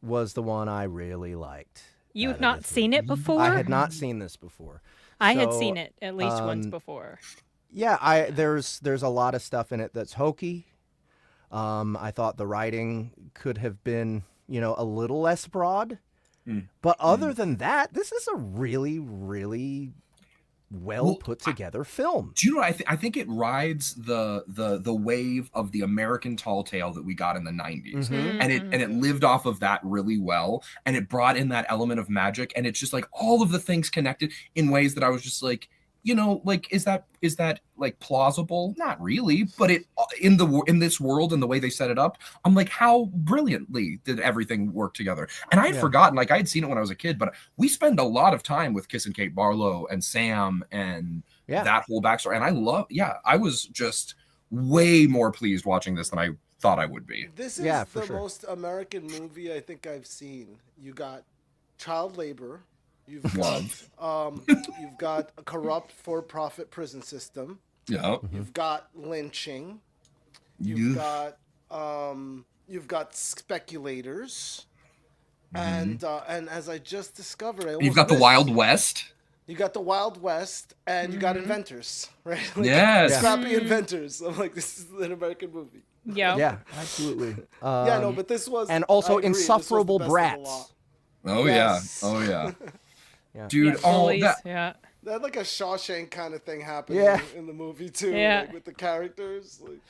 was the one I really liked. You have not seen it before? I had not seen this before. I had seen it at least once before. Yeah, there's a lot of stuff in it that's hokey. I thought the writing could have been, a little less broad. But other than that, this is a really, really well put together film. Do you know what I think it rides the wave of the American tall tale that we got in the 90s. And it lived off of that really well, and it brought in that element of magic, and it's just like all of the things connected in ways that I was just like, like is that like plausible? Not really, but it in this world and the way they set it up, I'm like, how brilliantly did everything work together? And I had forgotten, like I had seen it when I was a kid, but we spend a lot of time with Kiss and Kate Barlow and Sam and that whole backstory. And I was just way more pleased watching this than I thought I would be. This is the most American movie I think I've seen. You got child labor. You've got a corrupt for-profit prison system. Yeah. You've got lynching. You've got speculators, and as I just discovered, you've got the Wild West. You got the Wild West, and you got inventors, right? Like, yes, scrappy inventors. I'm like, this is an American movie. Yeah, absolutely. But this was, and also insufferable brats. Oh yes. Yeah. Yeah. Dude, that had like a Shawshank kind of thing happening in the movie too, like with the characters. Like,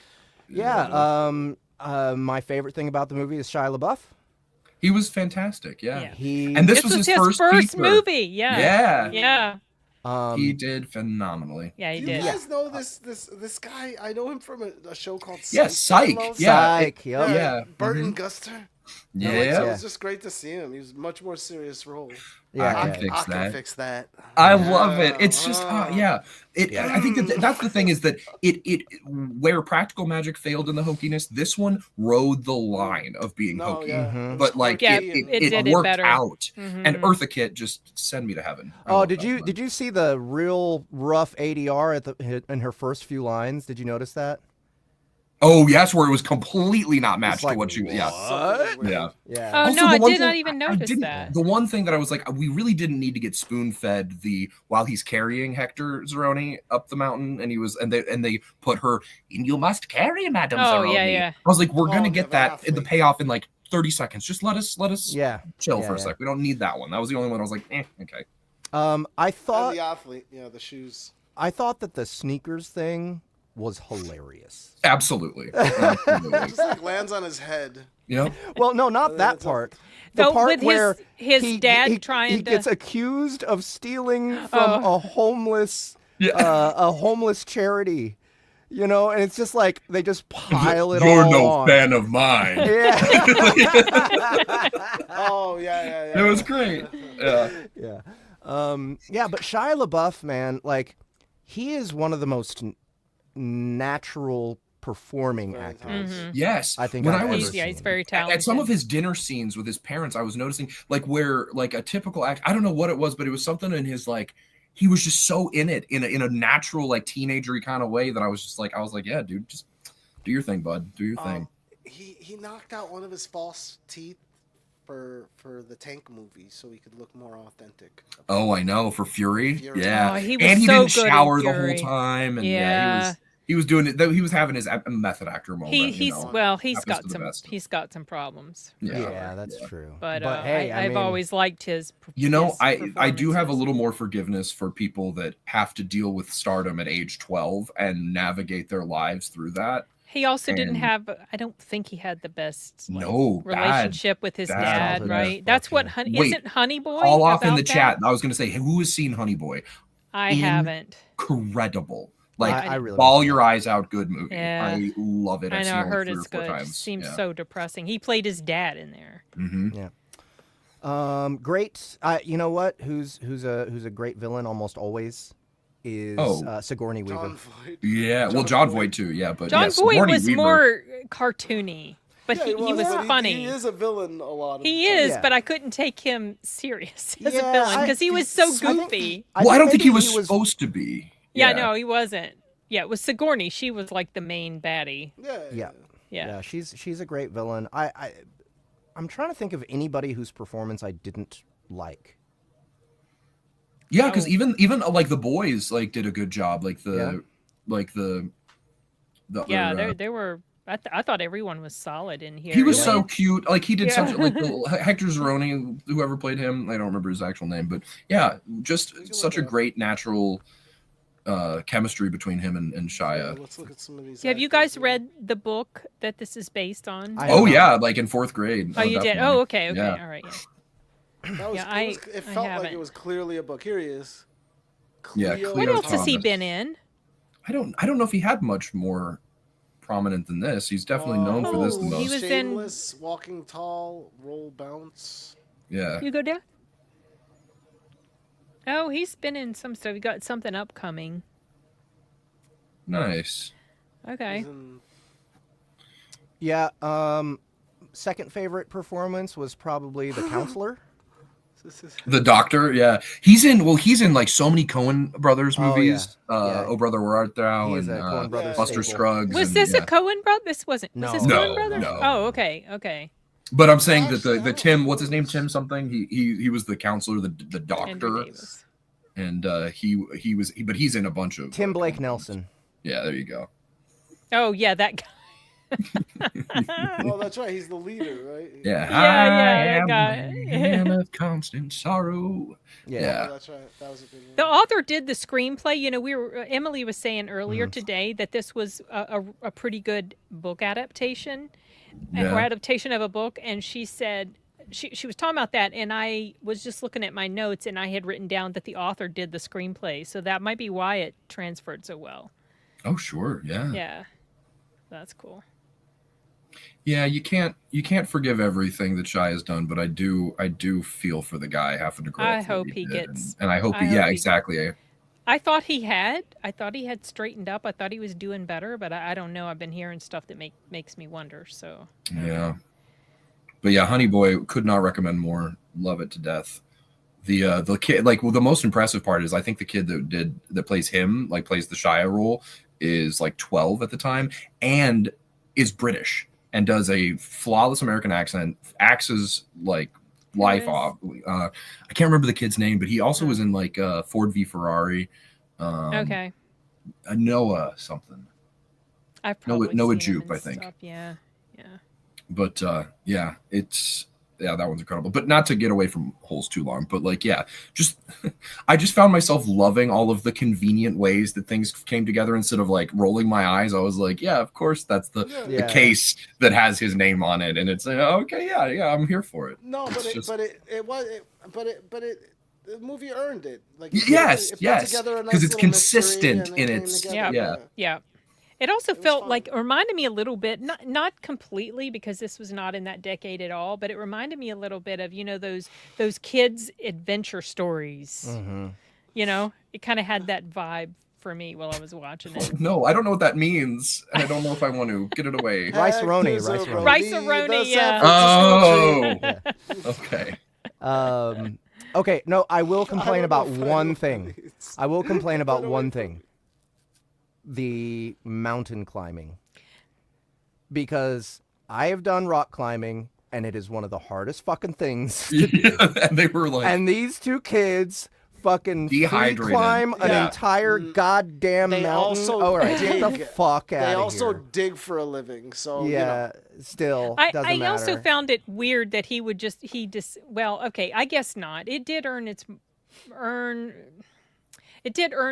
my favorite thing about the movie is Shia LaBeouf. He was fantastic. Yeah. And this was his first movie. Yeah. He did phenomenally. Yeah, he did. Do you guys know this guy? I know him from a show called Psych. Psych. Burton Guster. Yeah. It was just great to see him. He was a much more serious role. Yeah, I can fix that. I love it. It's just, I think that's the thing is that it where practical magic failed in the hokiness, this one rode the line of being hokey. But like it worked out. And Eartha Kitt just send me to heaven. Did you see the real rough ADR in her first few lines? Did you notice that? Oh yes, where it was completely not matched to what she. Yeah. Oh also, no, I did not even notice that. The one thing that I was like, we really didn't need to get spoon fed while he's carrying Hector Zeroni up the mountain, and they put her in. You must carry Madame Zeroni. Yeah. I was like, we're gonna get that in the payoff in like 30 seconds. Just let us chill for a sec. We don't need that one. That was the only one I was like, okay. I thought the athlete, the shoes. I thought that the sneakers thing was hilarious. Absolutely. Just like lands on his head. Yeah. Well, no, not that part. The part with where his dad he gets accused of stealing from a homeless charity. And it's just like they just pile it You're all no on. fan of mine. Yeah. It was great. Yeah. But Shia LaBeouf, man, like he is one of the most natural performing actors. Yes. I think he's very talented. At some of his dinner scenes with his parents, I was noticing like where like a typical act, I don't know what it was, but it was something in his like he was just so in it in a natural like teenagery kind of way that I was like, yeah, dude, just do your thing, bud. Do your thing. He knocked out one of his false teeth for the Tank movie so he could look more authentic. Oh, I know, for Fury. Yeah. He was and he so didn't shower the Fury. whole time. And he was doing it. He was having his method actor moment. He's got some problems. Yeah, that's true. But hey, I've always liked his. I do have a little more forgiveness for people that have to deal with stardom at age 12 and navigate their lives through that. He also didn't have. I don't think he had the best relationship with his dad. Right? That's what. Isn't Honey Boy? All off in the chat. I was going to say, who has seen Honey Boy? I haven't. Incredible. Like, I really bawl your eyes out, good movie. Yeah. I love it. I know, I heard it's good. It seems so depressing. He played his dad in there. Yeah. Great. You know what? Who's a great villain almost always is Sigourney Weaver. John Voight. Yeah. John Voight too. Yeah, but John Voight was more cartoony. But he was funny. He is a villain a lot of He is, but I couldn't take him serious as a villain because he was so goofy. I don't think he was supposed to be. Yeah, no, he wasn't. Yeah, it was Sigourney. She was like the main baddie. Yeah. She's a great villain. I'm trying to think of anybody whose performance I didn't like. Yeah, because even like the boys like did a good job. Like the they were. I thought everyone was solid in here. He was so cute. Like he did such like Hector Zeroni, whoever played him. I don't remember his actual name, but yeah, just such a great natural chemistry between him and Shia. Let's look at some of these. Have you guys read the book that this is based on? Yeah, like in 4th grade. Oh, you did? Oh, okay, all right. It felt like it was clearly a book. Here he is. What else has he been in? I don't know if he had much more prominent than this. He's definitely known for this the most. He was Shameless, Walking Tall, Roll Bounce. Yeah. You go down. Oh, he's been in some stuff. He got something upcoming. Nice. Okay. Yeah. Second favorite performance was probably the counselor. The doctor, yeah. He's in like so many Coen Brothers movies. Oh Brother, Where Art Thou? And Buster Scruggs. Was this a Coen brother? This wasn't. Was this Coen Brothers? No. Oh, okay. But I'm saying that the Tim, what's his name? Tim something. He was the counselor, the doctor. And but he's in a bunch of Tim Blake Nelson. Yeah, there you go. Oh yeah, that guy. Oh, that's right. He's the leader, right? Yeah. That guy. Man of constant sorrow. Yeah. Oh, that's right. That was a good one. The author did the screenplay. You know, Emily was saying earlier today that this was a pretty good book adaptation, or adaptation of a book, and she said she was talking about that, and I was just looking at my notes, and I had written down that the author did the screenplay, so that might be why it transferred so well. Oh, sure. Yeah. Yeah. That's cool. Yeah, you can't forgive everything that Shia has done, but I do feel for the guy having to grow up. I hope he gets, and I hope exactly. I thought he had straightened up. I thought he was doing better, but I don't know. I've been hearing stuff that makes me wonder. So yeah, but yeah, Honey Boy could not recommend more. Love it to death. The kid, like, well, the most impressive part is I think the kid that plays him, like plays the Shia role, is like 12 at the time and is British. And does a flawless American accent, axes like life off. I can't remember the kid's name, but he also was in like Ford v Ferrari. Okay. Noah something. I've probably Noah seen Jupe, him and I think. stuff. Yeah. But that one's incredible. But not to get away from Holes too long, but like, yeah, I just found myself loving all of the convenient ways that things came together instead of like rolling my eyes. I was like, yeah, of course that's the case that has his name on it. And it's okay. Yeah. I'm here for it. No, but the movie earned it. Like yes. Because it's consistent in its, yeah. It also felt like it reminded me a little bit, not completely because this was not in that decade at all, but it reminded me a little bit of, you know, those kids' adventure stories. Mm-hmm. You know, it kind of had that vibe for me while I was watching it. No, I don't know what that means, and I don't know if I want to. Get it away. Rice-A-Roni, yeah. Oh, okay. Okay, no, I will complain about one thing. The mountain climbing, because I have done rock climbing and it is one of the hardest fucking things to do. And they were like, and these two kids fucking dehydrated. Climb an entire goddamn mountain. Also get the fuck out of here. They also dig for a living, so still I matter. also found it weird that he well, okay, I guess not. It did earn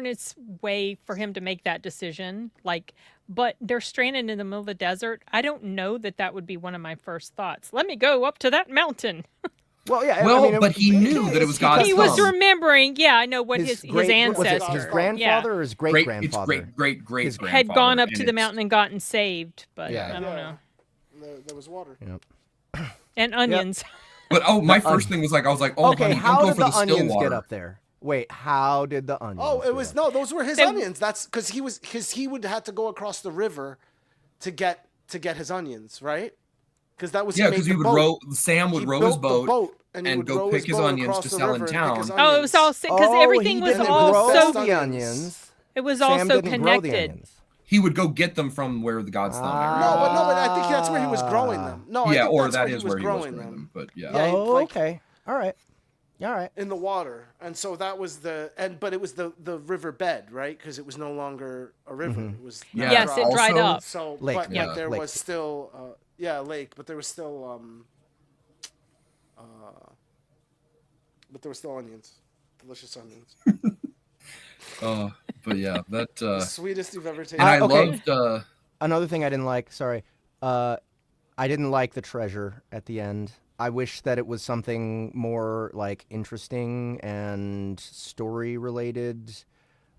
its way for him to make that decision, but they're stranded in the middle of the desert. I don't know that would be one of my first thoughts. Let me go up to that mountain. Well, yeah. But he knew that it was God's He was remembering, I know what his ancestor. His grandfather or his great-grandfather? It's great-grandfather. Had gone up to the mountain and gotten saved, but I don't know. There was water. Yep. And onions. But my first thing was I was like, oh, okay, honey, how don't go did for the onions still water. get up there? Wait, how did the onions? Oh, it was those were his onions. That's because he would have to go across the river to get his onions, right? Because that was because he would Sam would row his boat and go pick his onions to sell in town. Oh, it was all because everything was all soaked. The onions. It It was Sam also didn't grow the connected. onions. He would go get them from where the gods found them. No, but I think that's where he was growing them. No, I Yeah, think or that's that where he is was where he was growing growing them. But yeah. Yeah, Oh, like- okay. All right. in the water, and so that was but it was the river bed, right? Because it was no longer a river. It was now Yes, it dried Also- up. So, Lake, but yeah. there Lake. was still, lake, but there was still, onions, delicious onions. But yeah, that. The sweetest you've ever tasted. And I okay. loved. Another thing I didn't like. Sorry. I didn't like the treasure at the end. I wish that it was something more like interesting and story related.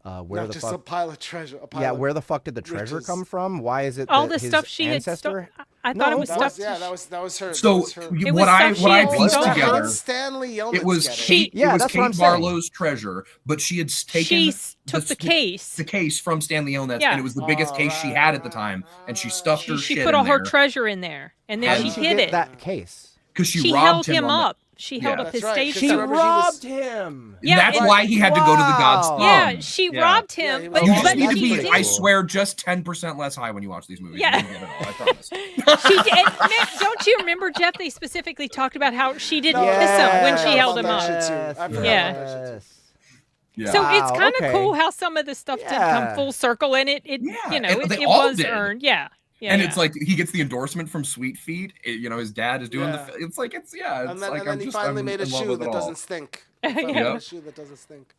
Where Not the just fuck? a pile of treasure. Where the fuck did the treasure riches. come from? Why is it All that the his stuff she ancestor? had. I thought it was That stuff. was that was her. So that was her. It was what I stuff she had pieced stolen. together, Stanley Yeomans it was get it. Kate. Yeah, it was that's what I'm Kate saying. Barlow's treasure, but she had taken. She took the case. The case from Stanley Yeomans, Yeah. and it was the biggest case she had at the time, and she stuffed her She shit put in all her there treasure in there, and How then did she she hid get it. that case? because she She robbed held him on the- up. She held Yeah. up his That's right, 'cause station. She remember he was- robbed him. Yeah, That's and- why he had to go to the god's Wow. thumb. Yeah, she Yeah. robbed Yeah, him, he but, was- You Oh, just but need to she be, did. I swear, just 10% less high when you watch these movies. Yeah. You get it all, I promise. She did. Man, don't you remember, Jeff? They specifically talked about how she didn't No, kiss him when I she forgot held him about that up. shit too. I forgot Yeah. about that shit too. Yeah. So it's Wow, kind of okay. cool how some of the stuff did Yeah. come full circle, and it Yeah, you know, and it, they it all was did. earned. Yeah. Yeah, and yeah. it's like he gets the endorsement from Sweet Feet. His dad is doing Yeah. it's like it's yeah. It's And then, like and then I'm he just finally I'm made a in love shoe with that it all. doesn't stink. He finally Yeah. made a shoe that doesn't stink.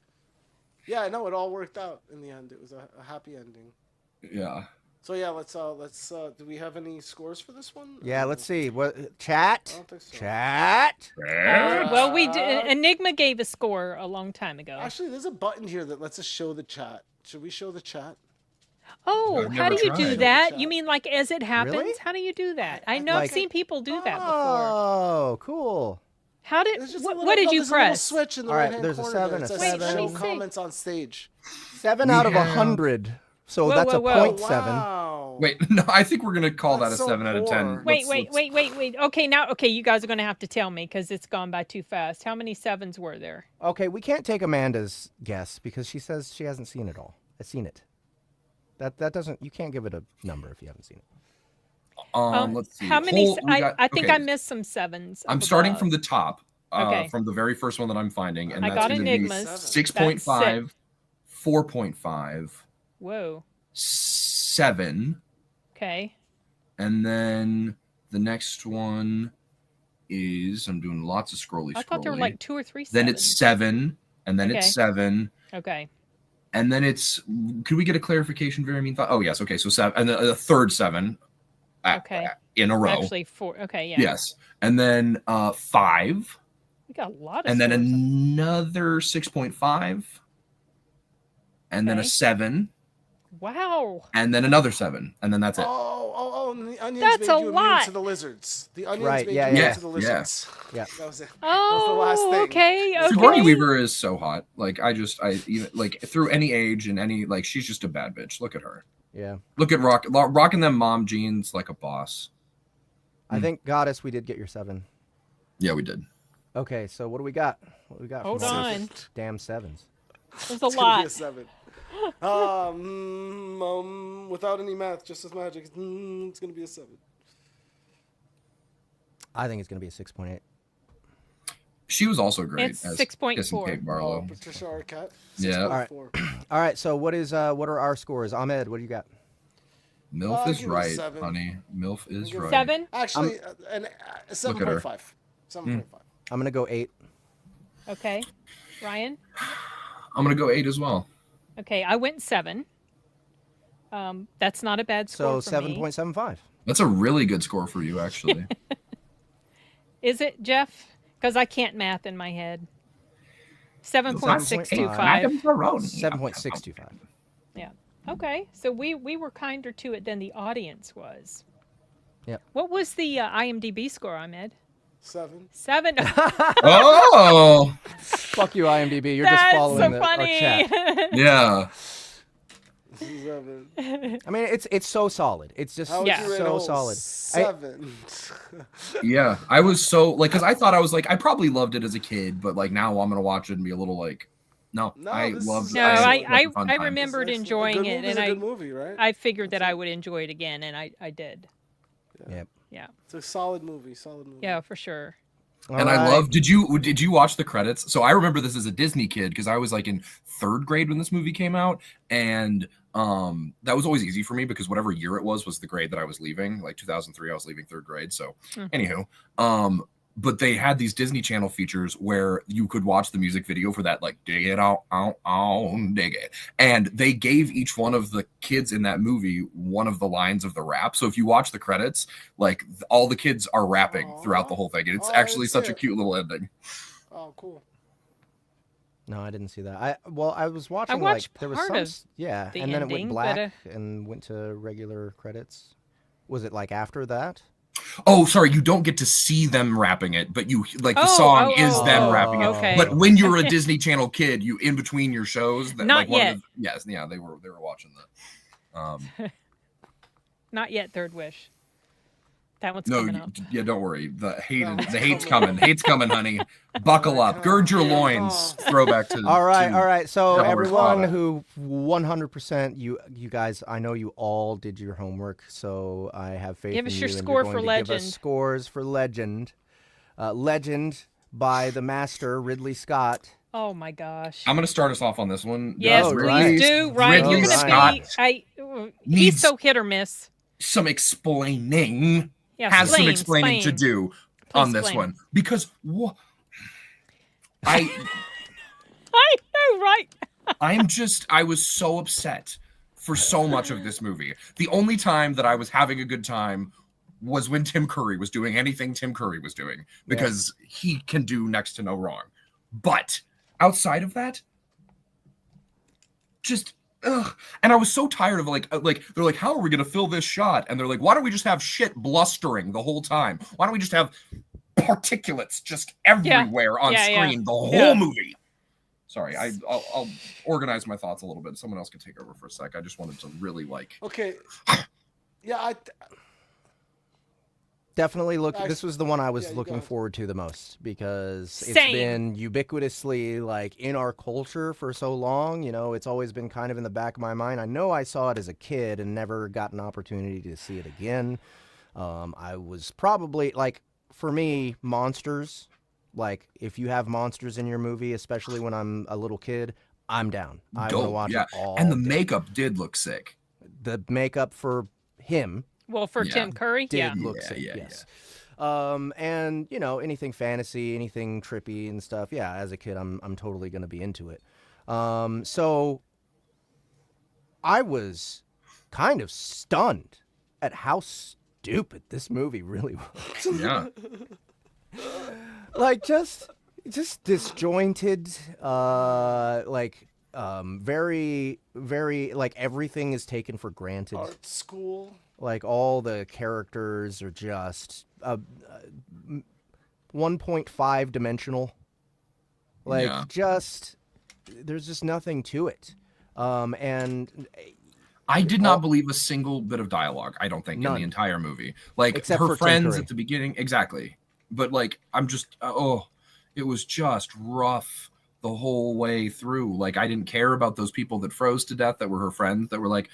Yeah, no, it all worked out in the end. It was a happy ending. Yeah. So yeah, let's do we have any scores for this one? Yeah, let's see. What chat? I don't think so. Chat. Well, we did. Enigma gave a score a long time ago. Actually, there's a button here that lets us show the chat. Should we show the chat? Oh, I've how do never you do tried. that? You mean like as it happens? Really? How do you do that? I know Like- I've seen people do that before. Oh, cool. How did? There's just a What, little- what did no, you there's a little press? switch in the All right, right-hand there's a corner 7, there. It a says 7. Wait, let show me see. comments on stage. 7 We out of have- 100. So Whoa, that's whoa, a whoa. 0.7. Wow. Wait, no, I think we're gonna call That's that a so 7 out of 10. poor. Wait, Let's- wait. Okay, you guys are going to have to tell me because it's gone by too fast. How many 7s were there? Okay, we can't take Amanda's guess because she says she hasn't seen it all. I've seen it. That doesn't. You can't give it a number if you haven't seen it. Let's see. How many? We got- I think okay, I missed some 7s. I'm up starting above. from the top. Okay. From the very first one that I'm finding, and I that's got gonna Enigmas. be 6.5, 4.5, Whoa. 7, Okay. and then the next one is I'm doing lots of scrolly. I thought there were like 2 or 3. Then it's 7, and then Okay. it's 7, Okay. and then it's. Could we get a clarification? Very mean thought. Oh yes, okay. So 7, and then a third 7. Okay. In a row. Actually, 4. Okay, yeah. Yes, and then 5, We got a lot of. and then scores. another 6.5, and then a Okay. 7, Wow. and then another 7, and then that's it. And the onions That's made a you immune lot. to the lizards. The onions Right, made yeah, you immune yeah. to the lizards. Yeah. That was it. Oh, the last thing. okay. Sigourney Okay. Weaver is so hot. Like I even like through any age and any like she's just a bad bitch. Look at her. Yeah. Look at rocking them mom jeans like a boss. I think Goddess, we did get your 7. Yeah, we did. Okay, so what do we got? What do we got? Hold from all on. these Damn 7s. There's a It's gonna be a lot. 7. Without any math, just as magic, it's gonna be a 7. I think it's gonna be a 6.8. She was also great. It's as 6.4. Kissing Kate Barlow. Patricia Arquette. Yeah. All right. 6.4. All right, so what are our scores? Ahmed, what do you got? MILF I'll is give it a right, 7. honey. MILF is give it right. 7. Actually, a Look at her. 7.5. 7.5. I'm gonna go 8. Okay. Ryan. I'm gonna go 8 as well. Okay, I went 7. That's not a bad So score for me. 7.75. That's a really good score for you, actually. Is it, Jeff? Because I can't math in my head. 7.625. 7.625. 7.625. Yeah. Okay. So we were kinder to it than the audience was. Yep. What was the IMDb score, Ahmed? 7. 7. Oh, Fuck you, IMDb. You're just That's following so our funny. chat. yeah. 7. I mean, it's so solid. It's just How would Yeah. you rate so a solid. 7. Yeah. I was so like, because I thought I was like, I probably loved it as a kid, but like now I'm gonna watch it and be a little like, No, No, I this loved. is- No, I, Excellent. had a fun I time. remembered Excellent. enjoying A good it, movie's and a good movie, right? I figured that I would enjoy it again, and I did. Yep. Yeah, It's a solid movie. Solid movie. yeah, for sure. And I love. Did you watch the credits? So I remember this as a Disney kid because I was like in 3rd grade when this movie came out, and that was always easy for me because whatever year it was the grade that I was leaving. Like 2003, I was leaving 3rd grade. So anywho, but they had these Disney Channel features where you could watch the music video for that, like dig it out, dig it. And they gave each one of the kids in that movie one of the lines of the rap. So if you watch the credits, like all the kids are rapping throughout the whole thing. And it's actually such a cute little ending. Oh, cool. No, I didn't see that. I was watching. I watched like there was part some, of yeah, the and then it ending, went but, black and went to regular credits. Was it like after that? Oh, sorry, you don't get to see them rapping it, but you like the song is them rapping it. okay. But when you were a Disney Channel kid, you in between your shows, that, Not like one yet. of the, yes, yeah, they were watching that. Not yet. Third Wish. That one's No, coming up. yeah, don't worry. The hate's coming. Hate's coming, honey. Buckle up. Gird your loins. Throwback to. All right. So Howard everyone Clara. who 100%, you guys, I know you all did your homework, so I have faith Give in us you. your and score you're going for to Legend. Give us scores for Legend. Legend by the master Ridley Scott. Oh my gosh. I'm gonna start us off on this one. Yes, Oh, please right. do. Right, Ridley you're gonna Scott be. He's needs so hit or miss. some explaining. Yeah, Has some explain, explaining to explain. do Please on this explain. one because I know, right? I was so upset for so much of this movie. The only time that I was having a good time was when Tim Curry was doing anything Tim Curry was doing because he can do next to no wrong. But outside of that, just ugh. And I was so tired of like they're like, how are we gonna fill this shot? And they're like, why don't we just have shit blustering the whole time? Why don't we just have particulates just everywhere on screen the whole movie? Sorry, I'll organize my thoughts a little bit. Someone else can take over for a sec. I just wanted to really like. Okay. Yeah, Definitely look. This was the one I was you looking go. forward to the most because it's Same. been ubiquitously like in our culture for so long. You know, it's always been kind of in the back of my mind. I know I saw it as a kid and never got an opportunity to see it again. I was probably like, for me, monsters. Like, if you have monsters in your movie, especially when I'm a little kid, I'm down. I want to watch it all. And the day. makeup did look sick. The makeup for him Well, for Tim Curry, did look sick. yeah, Yes. And you know, anything fantasy, anything trippy and stuff. Yeah, as a kid, I'm totally gonna be into it. So I was kind of stunned at how stupid this movie really was. Yeah. Like just disjointed, very, very, like everything is taken for granted. art school. Like all the characters are just 1.5 dimensional. Like just there's just nothing to it. And I did not believe a single bit of dialogue, I don't think, in the entire movie. Like Except her for Tim friends Curry. at the beginning, exactly. But like I'm just it was just rough the whole way through. Like I didn't care about those people that froze to death that were her friends that were like,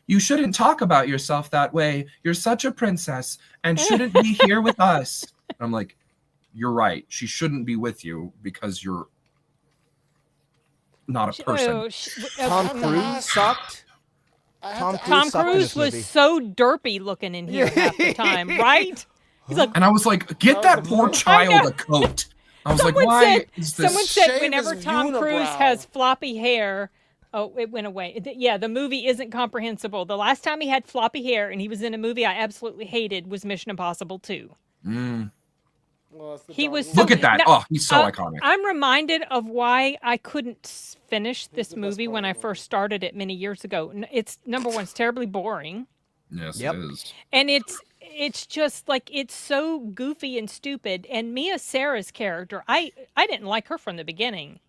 you shouldn't talk about yourself that way. You're such a princess and shouldn't be here with us. And I'm like, you're right. She shouldn't be with you because you're not a person. Tom Cruise sucked. Tom sucked in Cruise this was movie. so derpy looking in here half the time, right? He's like, And I was like, get that poor child a coat. I was like, why is this? Someone said Shave whenever his Tom Cruise unibrow. has floppy hair, oh, it went away. Yeah, the movie isn't comprehensible. The last time he had floppy hair and he was in a movie I absolutely hated was Mission Impossible 2. Well, that's the He Tom was Cruise. Look at that. Now, Oh, he's so iconic. I'm reminded of why I couldn't finish this movie when I first started it many years ago. It's number one, it's terribly boring. Yes, Yep. it is. And it's just like it's so goofy and stupid. And Mia Sarah's character, I didn't like her from the beginning.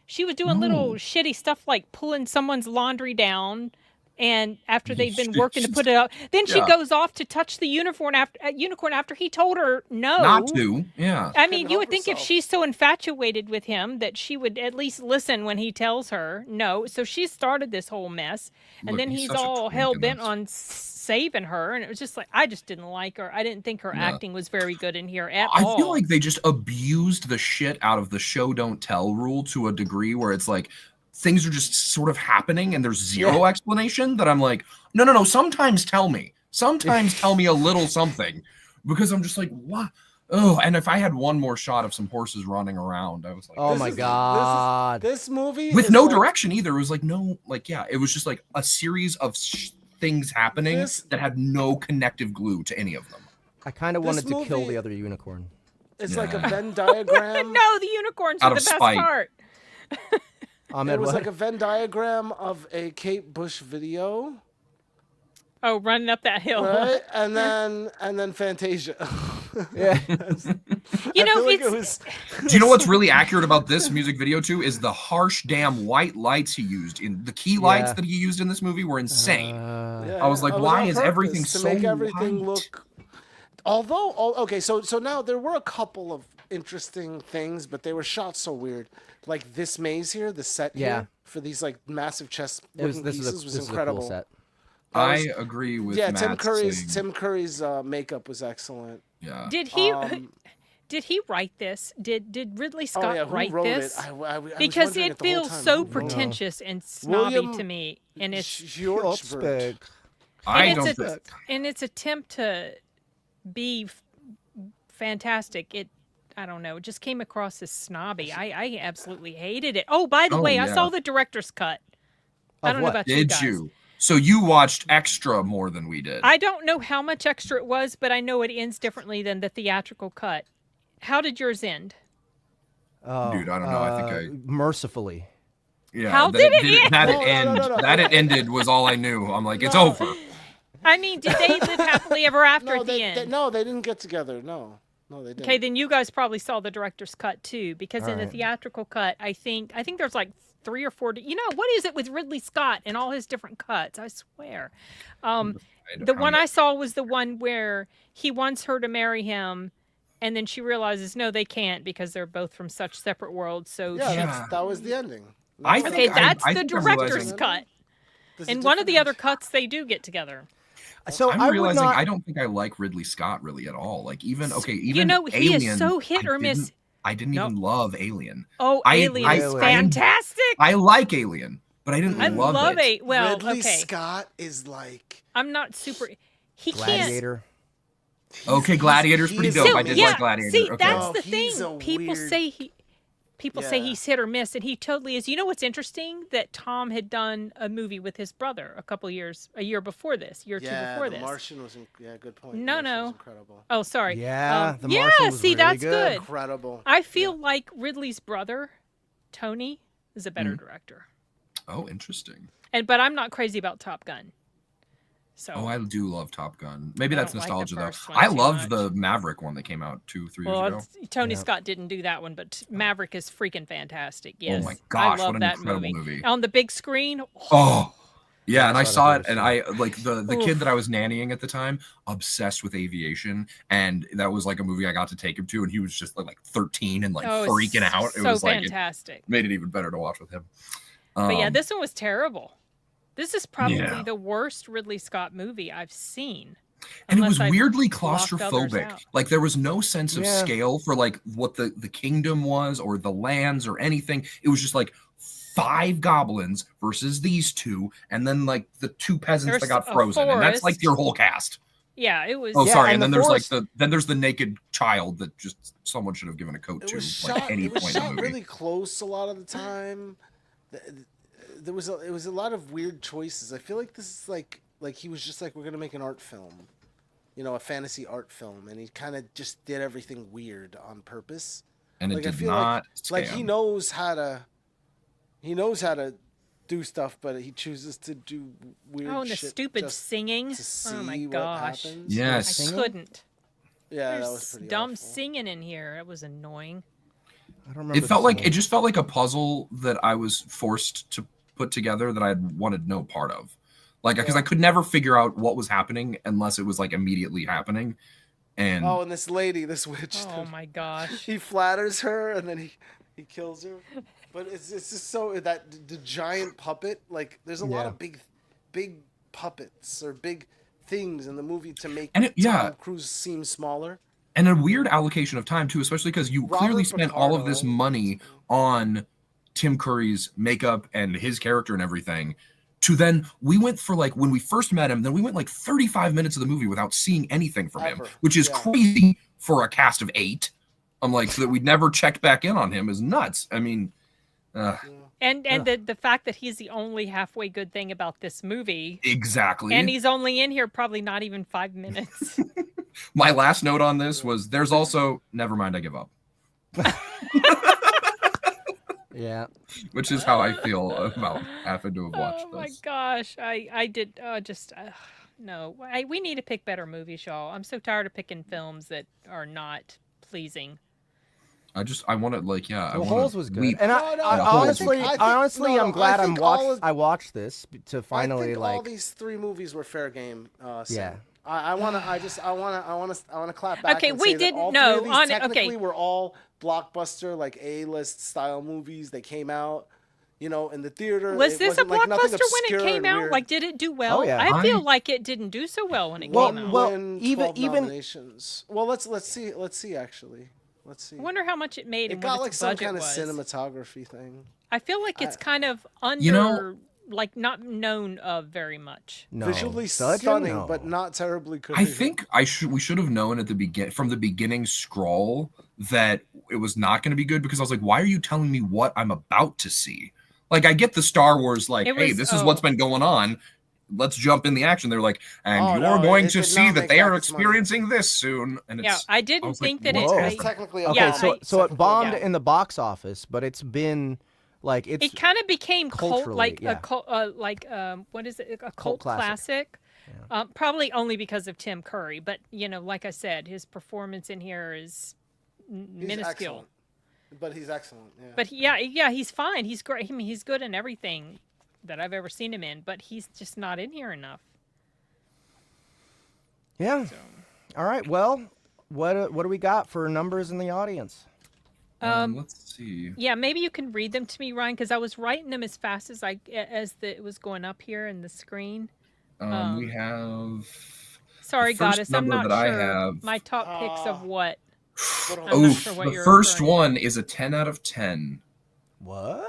She was doing little shitty stuff like pulling someone's laundry down, And after they'd been working to put it up, then she goes off to touch the unicorn after he told her no. Not to. Yeah. I mean, you would think if she's so infatuated with him that she would at least listen when he tells her no. So she started this whole mess. And then he's all hell-bent on saving her. And it was just like, I just didn't like her. I didn't think her acting was very good in here at all. I feel like they just abused the shit out of the show don't tell rule to a degree where it's like, things are just sort of happening and there's zero explanation that I'm like, no. Sometimes tell me. Sometimes tell me a little something. Because I'm just like, what? Oh, and if I had one more shot of some horses running around, I was like, oh my God. This movie with no direction either. It was like, it was just like a series of things happening that had no connective glue to any of them. I kind of wanted to kill the other unicorn. It's like a Venn diagram. No, the unicorns are the best part. It was like a Venn diagram of a Kate Bush video. Oh, running up that hill. Right? And then Fantasia. Yeah. You know, like do you know what's really accurate about this music video too is the harsh damn white lights he used in the key lights that he used in this movie were insane. I was like, why is everything so to make everything white? look okay, so now there were a couple of interesting things, but they were shot so weird. Like this maze here, the set here for these like massive chess pieces was incredible. Cool set. I agree with Matt Tim Curry's makeup was excellent. Yeah. Did he write this? Did Ridley Scott write this? Because it feels so pretentious and snobby to me, and it's and its attempt to be fantastic. I don't know. It just came across as snobby. I absolutely hated it. Oh, by the way, I saw the director's cut. I don't know about you guys. Did you? So you watched extra more than we did. I don't know how much extra it was, but I know it ends differently than the theatrical cut. How did yours end? Oh, dude, I don't know. I think mercifully. Yeah. How did it end? That it ended was all I knew. I'm like, it's over. I mean, did they live happily ever after at the end? No, they didn't get together. No, they didn't. Okay, then you guys probably saw the director's cut too, because in the theatrical cut, I think there's like 3 or 4. You know, what is it with Ridley Scott and all his different cuts? I swear. The one I saw was the one where he wants her to marry him, and then she realizes no, they can't because they're both from such separate worlds. So that was the ending. That's the director's cut. And one of the other cuts, they do get together. So I'm realizing I don't think I like Ridley Scott really at all. Like even you know, he Alien, is so hit or miss. I didn't even love Alien. Oh, Alien is fantastic. I like Alien, but I didn't love it. Well, Ridley Scott is like I'm not super. He Gladiator. Can't. Okay, Gladiator's pretty dope. I did like Gladiator. See, okay. that's the thing. People say he's hit or miss, and he totally is. You know what's interesting? That Tom had done a movie with his brother a year before this, year or two before this. The Martian was good point. No. Was incredible. Oh, sorry. Yeah, The Martian was really that's good. Incredible. I feel like Ridley's brother, Tony, is a better director. Oh, interesting. But I'm not crazy about Top Gun. So. Oh, I do love Top Gun. Maybe that's nostalgia, though. I loved the Maverick one that came out 2-3 years ago. Tony Scott didn't do that one, but Maverick is freaking fantastic. Yes. Oh my gosh, I love what an that incredible movie. On the big screen. Oh, yeah, and I saw it, and I like the kid that I was nannying at the time, obsessed with aviation, and that was like a movie I got to take him to, and he was just like 13 and freaking out. It was like fantastic. It made it even better to watch with him. But yeah, this one was terrible. This is probably the worst Ridley Scott movie I've seen. And it was weirdly claustrophobic. Like there was no sense of scale for like what the kingdom was or the lands or anything. It was just like 5 goblins versus these 2, and then like the 2 peasants that got frozen, and that's like your whole cast. Yeah, it was. Oh, sorry. And then there's like there's the naked child that just someone should have given a coat to like any point in the movie. Really close a lot of the time. It was a lot of weird choices. I feel like this is like he was just like, we're gonna make an art film, a fantasy art film, and he kind of just did everything weird on purpose. And it did not like he knows how to do stuff, but he chooses to do weird shit. Oh, and the stupid singing. Oh my gosh. Yes. I couldn't. Yeah, that was pretty dumb awful. singing in here. It was annoying. I don't remember. It just felt like a puzzle that I was forced to put together that I wanted no part of. Like, because I could never figure out what was happening unless it was like immediately happening. And and this lady, this witch. Oh my gosh. He flatters her and then he kills her. But it's just so that the giant puppet, like there's a lot of big puppets or big things in the movie to make Tom Cruise seem smaller. And a weird allocation of time too, especially because you clearly spent all of this money on Tim Curry's makeup and his character and everything. To then we went for like when we first met him, then we went like 35 minutes of the movie without seeing anything from him, which is crazy for a cast of 8. I'm like, so that we'd never checked back in on him is nuts. I mean, and the fact that he's the only halfway good thing about this movie. Exactly. And he's only in here probably not even 5 minutes. My last note on this was there's also never mind, I give up. Yeah. Which is how I feel about having to have watched this. Oh my gosh. I did no. We need to pick better movies, y'all. I'm so tired of picking films that are not pleasing. I want to like, Holes was good. And honestly, I'm glad I watched this to finally I think all these 3 movies were fair game. Yeah. I want to clap back. Okay, and we say didn't that all know. 3 of these technically were all blockbuster, like A-list style movies. They came out, in the theater. Was this a blockbuster when it came out? Like, did it do well? Oh, yeah. I feel like it didn't do so well when it came out. Well, even nominations. Well, let's see. Actually, let's see. I wonder how much it made. It got like some kind of cinematography thing. I feel like it's kind of like not known of very much. No. Visually stunning, but not terribly coherent. I think we should have known at from the beginning scroll that it was not going to be good because I was like, why are you telling me what I'm about to see? Like, I get the Star Wars, like, hey, this is what's been going on. Let's jump in the action. They're like, and you're going to see that they are experiencing this soon. And it's, I didn't think that it's technically so it bombed in the box office, but it's been like it kind of became cult, like yeah. a cult, what is it? A cult classic. Yeah. Probably only because of Tim Curry, but like I said, his performance in here is minuscule. Excellent. But he's excellent. Yeah. But he's fine. He's great. I mean, he's good in everything that I've ever seen him in, but he's just not in here enough. Yeah. So. All right. Well, what do we got for numbers in the audience? Let's see. Yeah, maybe you can read them to me, Ryan, because I was writing them as fast as it was going up here in the screen. We have. Sorry, Goddess. I'm not that sure. I have. My top picks of what. The first one is a 10 out of 10. What?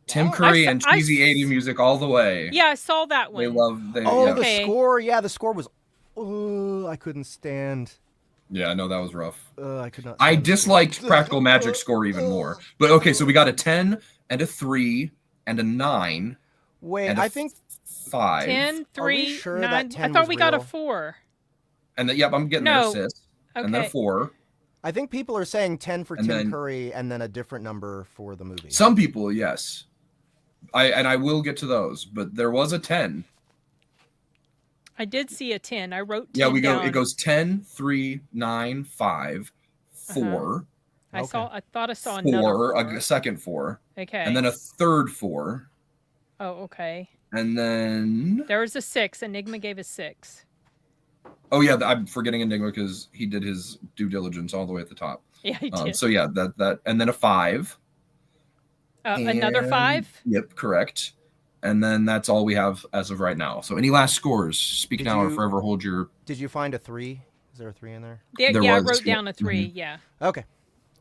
Tim Curry and cheesy 80 music all the way. Yeah, I saw that one. The score. Yeah, the score was. I couldn't stand. Yeah, no, that was rough. I could not. I disliked Practical Magic score even more. But okay, so we got a 10 and a 3 and a 9. Wait, and I think 5. 10, 3, sure 9. I thought we got a 4. And I'm getting an assist. Okay. And then a 4. I think people are saying 10 for Tim Curry and then a different number for the movie. Some people, yes. I will get to those, but there was a 10. I did see a 10. I wrote 10 down. It goes 10, 3, 9, 5, 4. I thought I saw another 4. A second 4. Okay. And then a third 4. Oh, okay. And then there was a 6. Enigma gave a 6. Oh yeah, I'm forgetting Enigma because he did his due diligence all the way at the top. Yeah, he did. So yeah, that and then a 5. Another 5? Yep, correct. And then that's all we have as of right now. So any last scores? Speak now or forever hold your. Did you find a 3? Is there a 3 in there? I wrote down a 3. Mm-hmm. Yeah. Okay.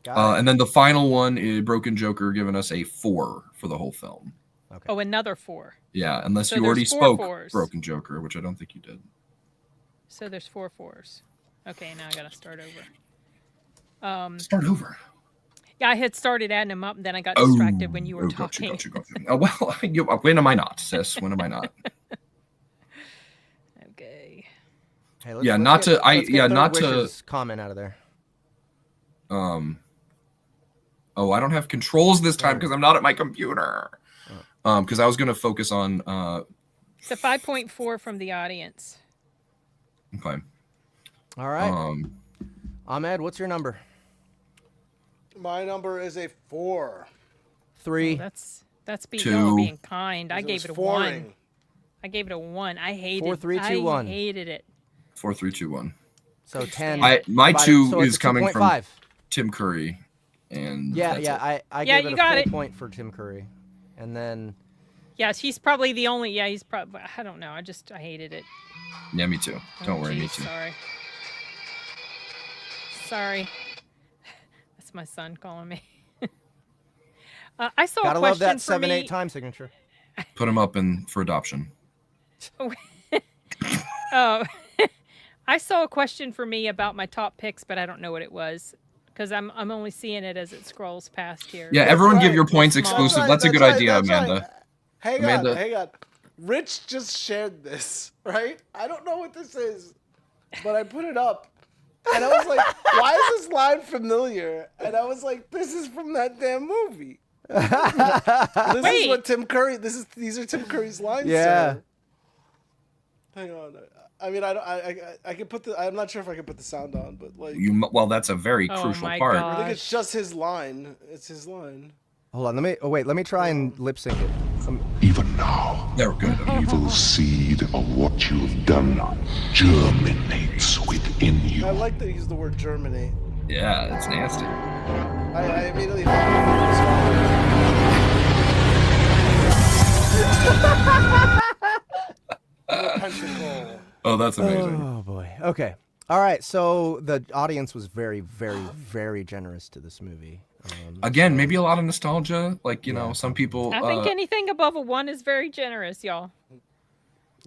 And then the final one is Broken Joker, giving us a 4 for the whole film. Okay. Oh, another 4. Yeah, unless you already spoke 4s. Broken Joker, which I don't think you did. So there's 4 4s. Okay, now I gotta start over. Start over. Yeah, I had started adding them up, and then I got distracted when you were talking. Gotcha. Well, when am I not, sis? When am I not? Okay. Hey, let's get comment out of there. Oh, I don't have controls this time because I'm not at my computer. Because I was going to focus on. It's a 5.4 from the audience. Okay. All right. Ahmed, what's your number? My number is a 4. 3. That's being kind. I gave it a 1. I gave it a 1. I hated 4, 3, 2, 1. I hated it. 4, 3, 2, 1. So 10. My 2 so it's is a coming 2.5. from Tim Curry. And Yeah, that's it. I Yeah, gave you it a got full it. point for Tim Curry. And then Yes, he's probably the only. Yeah, he's probably. I don't know. I hated it. Yeah, me too. Don't worry, me Geez, too. Sorry. That's my son calling me. I saw gotta a love question that for 7/8 me. time signature. Put him up for adoption. Oh, I saw a question for me about my top picks, but I don't know what it was because I'm only seeing it as it scrolls past here. Yeah, That's everyone give right. your points That's exclusive. right, That's a good idea, Amanda. Hang Amanda. on, hang on. Rich just shared this, right? I don't know what this is, but I put it up. And I was like, why is this line familiar? And I was like, this is from that damn movie. This is what Tim Curry, these are Tim Curry's lines, Yeah. sir. Hang on. I mean, I can put I'm not sure if I can put the sound on, but like. Well, that's a very crucial my part. God. I think it's just his line. It's his line. Hold on, let me try and lip sync it. Even now, They're good. evil seed of what you've done germinates within you. I like to use the word germinate. Yeah, it's nasty. I immediately thought Pentacle. Oh, that's amazing. Oh boy. Okay. All right. So the audience was very, very, very generous to this movie. Again, maybe a lot of nostalgia. Like, you know, some people. I think anything above a 1 is very generous, y'all.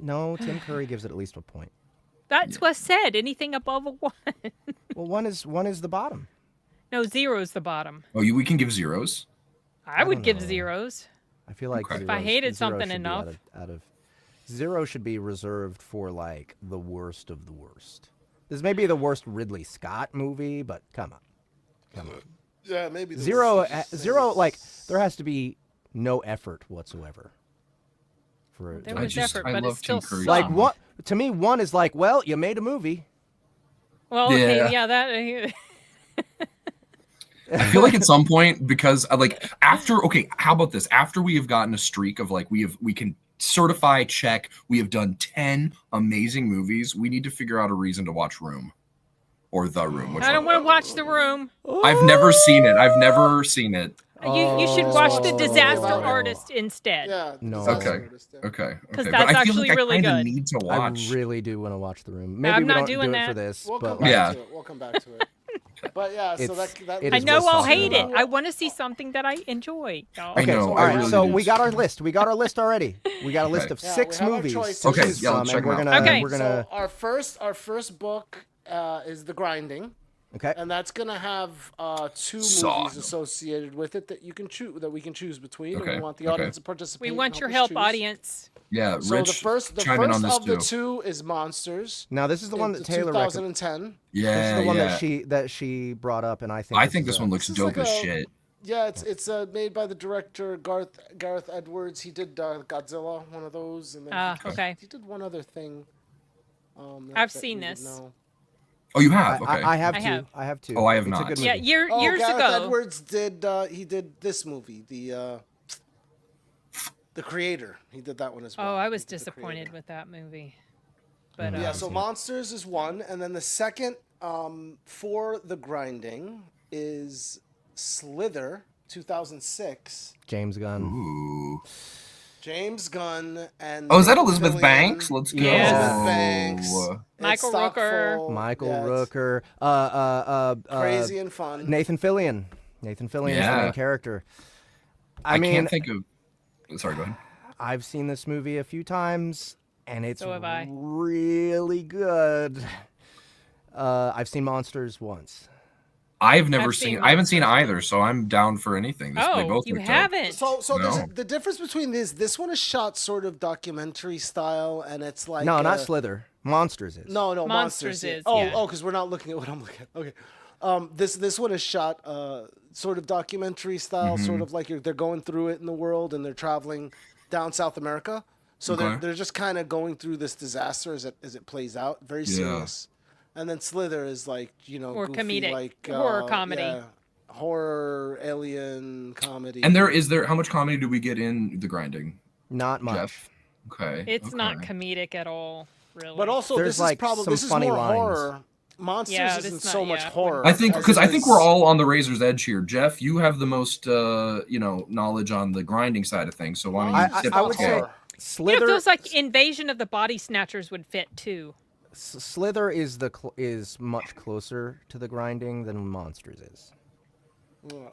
No, Tim Curry gives it at least a point. That's what I said. Anything above a 1. Well, one is the bottom. No, 0 is the bottom. we can give zeros. I would don't give know. 0s. I feel like Okay. If I hated zero something should be enough. out of 0 should be reserved for like the worst of the worst. This may be the worst Ridley Scott movie, but come on. Yeah, maybe. Zero, like there has to be no effort whatsoever. For There I was just- effort, I but love it still Tim Curry. sucked. like what to me, 1 is like, well, you made a movie. Well, okay, Yeah. yeah, that. I feel like at some point, because how about this? After we have gotten a streak of like we can certify, check, we have done 10 amazing movies, we need to figure out a reason to watch Room or The Room. I don't want to watch The Room. I've never seen it. You should watch The Disaster Artist instead. Yeah. No. Okay. Okay. Because okay. that's but I feel actually like really I kinda good. need to I watch. really do want to watch The Room. Maybe I'm we not don't doing do it that. for this, We'll come but back Yeah. to it. We'll come back to it. But yeah, so It's- that it I is know worth I'll talking hate it. about. I want to see something that I enjoy. y'all. I Okay, know, all I right. really So do. we got our list. We got our list already. We got a list Okay. of Yeah, 6 we have our movies. choices. to Okay, choose yeah, let's from, check and them we're out. gonna Okay. we're gonna So our first book is The Grinding, okay. and that's gonna have 2 Saw. movies associated with it that we can choose between. And Okay, we want the okay. audience to participate. We want and your us help, choose. audience. Yeah, So Rich, the first chime in on this of the too. 2 is Monsters. Now this is the one that Taylor recommended. 2010. This Yeah, is the one yeah. that she brought up, and I think this one looks This is dope like as a- shit. Yeah, it's made by the director Gareth Edwards. He did Godzilla, one of those, and then Okay. he did one other thing. I've that seen you would this. know. Oh, you have? Okay. I have I two. have. I have 2. Oh, I have it's not. A good Yeah, movie. years Gareth ago. Edwards did he did this movie, the Creator. He did that one as well. Oh, I was He did The disappointed Creator. with that movie. But Yeah, so Monsters is one, and then the second for The Grinding is Slither, 2006. James Gunn. Ooh. James Gunn and Oh, is that Nathan Elizabeth Fillion. Banks? Let's go. Yes. Elizabeth Banks. Michael It's stock Rooker. full. Michael Yeah, it's Rooker. crazy and fun. Nathan Fillion. Nathan Fillion is the Yeah. main character. I mean, can't think of. Sorry, go ahead. I've seen this movie a few times, and it's So have I. really good. I've seen Monsters once. I've never I've seen seen. I haven't seen Monsters. either, so I'm down for anything. They Oh, both you look dope. haven't? So No. there's the difference between this one is shot sort of documentary style, and it's like No, not Slither. Monsters is. No, Monsters Monsters is, Oh, yeah. because we're not looking at what I'm looking at. Okay, this one is shot sort of documentary style, Mm-hmm. sort of like they're going through it in the world, and they're traveling down South America. So Okay. they're just kind of going through this disaster as it plays out. Very Yeah. serious. And then Slither is like More goofy, comedic. like Horror comedy. yeah, horror alien comedy. And there how much comedy do we get in The Grinding? Not much. Jeff? Okay. It's not comedic at all, really. But also, There's, this is like, probably some this is funny more lines. horror. Monsters Yeah, isn't it's so not- much yeah. horror. I think as because it I think is- we're all on the razor's edge here. Jeff, you have the most knowledge on the grinding side of things. So why don't you Monsters tip is I the would say scale? Yeah, it Slither. feels like Invasion of the Body Snatchers would fit too. Slither is much closer to the grinding than Monsters is.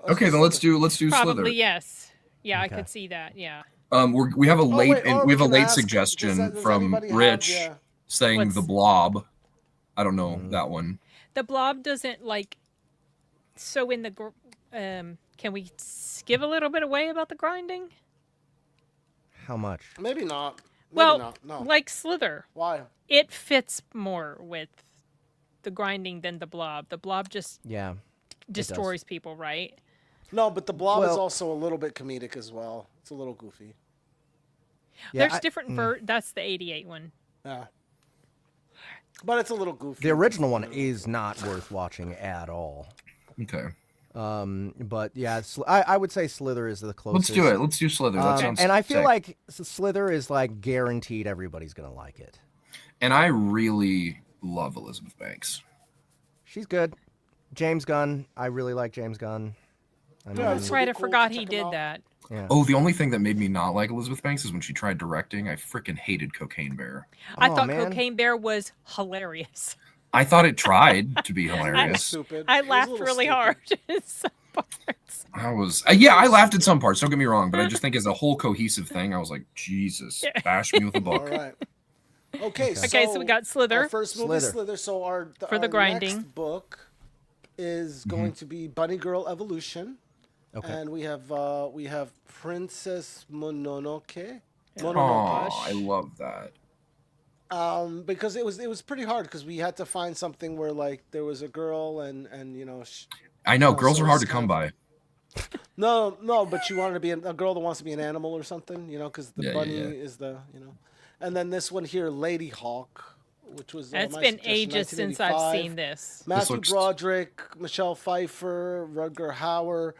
Okay, then let's do Probably Slither. yes. Yeah, Okay. I could see that. Yeah. We have a late wait, or we have a we can late ask, suggestion does from anybody have- Rich yeah. saying What's- the Blob. I don't know that one. The Blob doesn't like. So in the can we give a little bit away about the grinding? How much? Maybe not. Maybe Well, not. No. like Slither, Why? it fits more with the grinding than the Blob. The Blob just Yeah. destroys people, right? No, but the Blob is Well- also a little bit comedic as well. It's a little goofy. Yeah, There's different that's the 88 one. Yeah. But it's a little goofy. The original one is not worth watching at all. Okay, But yeah, I would say Slither is the closest. let's do it. Let's do Slither. That sounds And I feel sick. like Slither is like guaranteed everybody's gonna like it. And I really love Elizabeth Banks. She's good. James Gunn. I really like James Gunn. I mean, Yeah, That's it's right. I cool forgot to he check 'em did out. that. yeah. Oh, the only thing that made me not like Elizabeth Banks is when she tried directing. I freaking hated Cocaine Bear. I Oh, thought man. Cocaine Bear was hilarious. I thought it tried to be hilarious. Stupid. I It was a laughed little really stupid. hard in some parts. I was, I laughed at some parts. Don't get me wrong, but I just think as a whole cohesive thing, I was like, Jesus, bash me with a All book. right. Okay, Okay, so we got Slither. Our first movie, Slither. Slither. So our For the our grinding. next book is going to be Bunny Girl Evolution, Okay. and we have Princess Mononoke. Oh, I love that. Because it was pretty hard because we had to find something where like there was a girl and I know Oh, girls so are hard it's to come by. no, but she wanted to be a girl that wants to be an animal or something, because the Yeah, bunny yeah. is and then this one here, Lady Hawk, which was It's my been suggestion, ages since I've 1985. seen this. Matthew looks- Broderick, Michelle Pfeiffer, Rutger Hauer.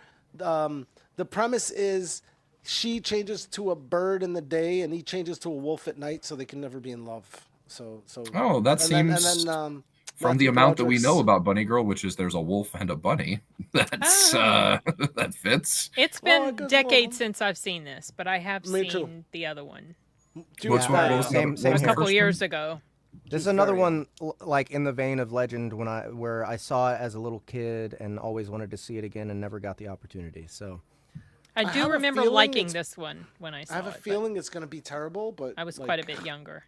The premise is she changes to a bird in the day and he changes to a wolf at night, so they can never be in love. So. Oh, that seems from Matthew the amount that we Broderick's- know about Bunny Girl, which is there's a wolf and a bunny. That's that fits. It's Well, I been guess decades well- since I've seen this, but I have Me seen too. the other one What's Yeah, what was same- the, same what was a the here. couple first years one? ago. This is another very one like in the vein of Legend where I saw it as a little kid and always wanted to see it again and never got the opportunity. So I have do a remember feeling liking it's- this one when I saw I have a it. but feeling it's going to be terrible, but I was like, quite a bit younger.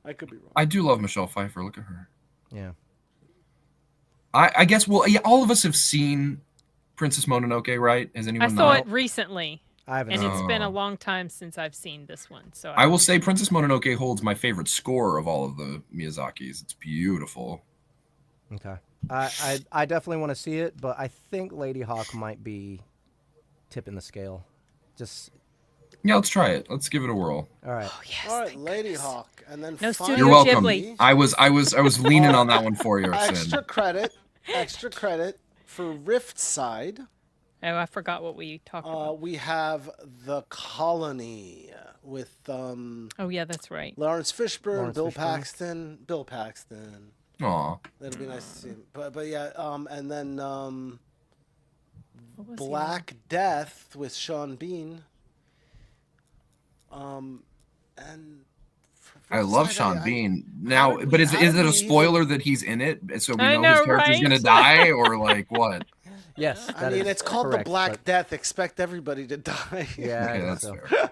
I could be wrong. I do love Michelle Pfeiffer. Look at her. yeah. I guess all of us have seen Princess Mononoke, right? Has I anyone saw not? it recently, I haven't. and seen it's it. been a long time since I've seen this one. So I will say Princess Mononoke holds my favorite score of all of the Miyazakis. It's beautiful. Okay. I definitely want to see it, but I think Lady Hawk might be tipping the scale. Just Yeah, let's try it. Let's give it a whirl. all right. Oh, yes, All right, thank Lady goodness. Hawk, and then No finally, Studio You're welcome. Ghibli. I was leaning on that one for you, extra Sin. credit for Riftside. Oh, I forgot what we talked about. We have The Colony with Oh yeah, that's right. Lawrence Fishburne, Lawrence Bill Fishburne. Paxton. Aw. That'll be nice to see him. But yeah, and then What was the Black Death with Sean Bean. And for I love Riftside, Sean I- Bean. how Now, did but we- is how it did a we spoiler that he's in it, so we I know, know, his character's right? gonna die, or like what? Yes. I that mean, is it's called correct, The Black but- Death. Expect everybody to die. Yeah, I Okay, guess that's so. fair.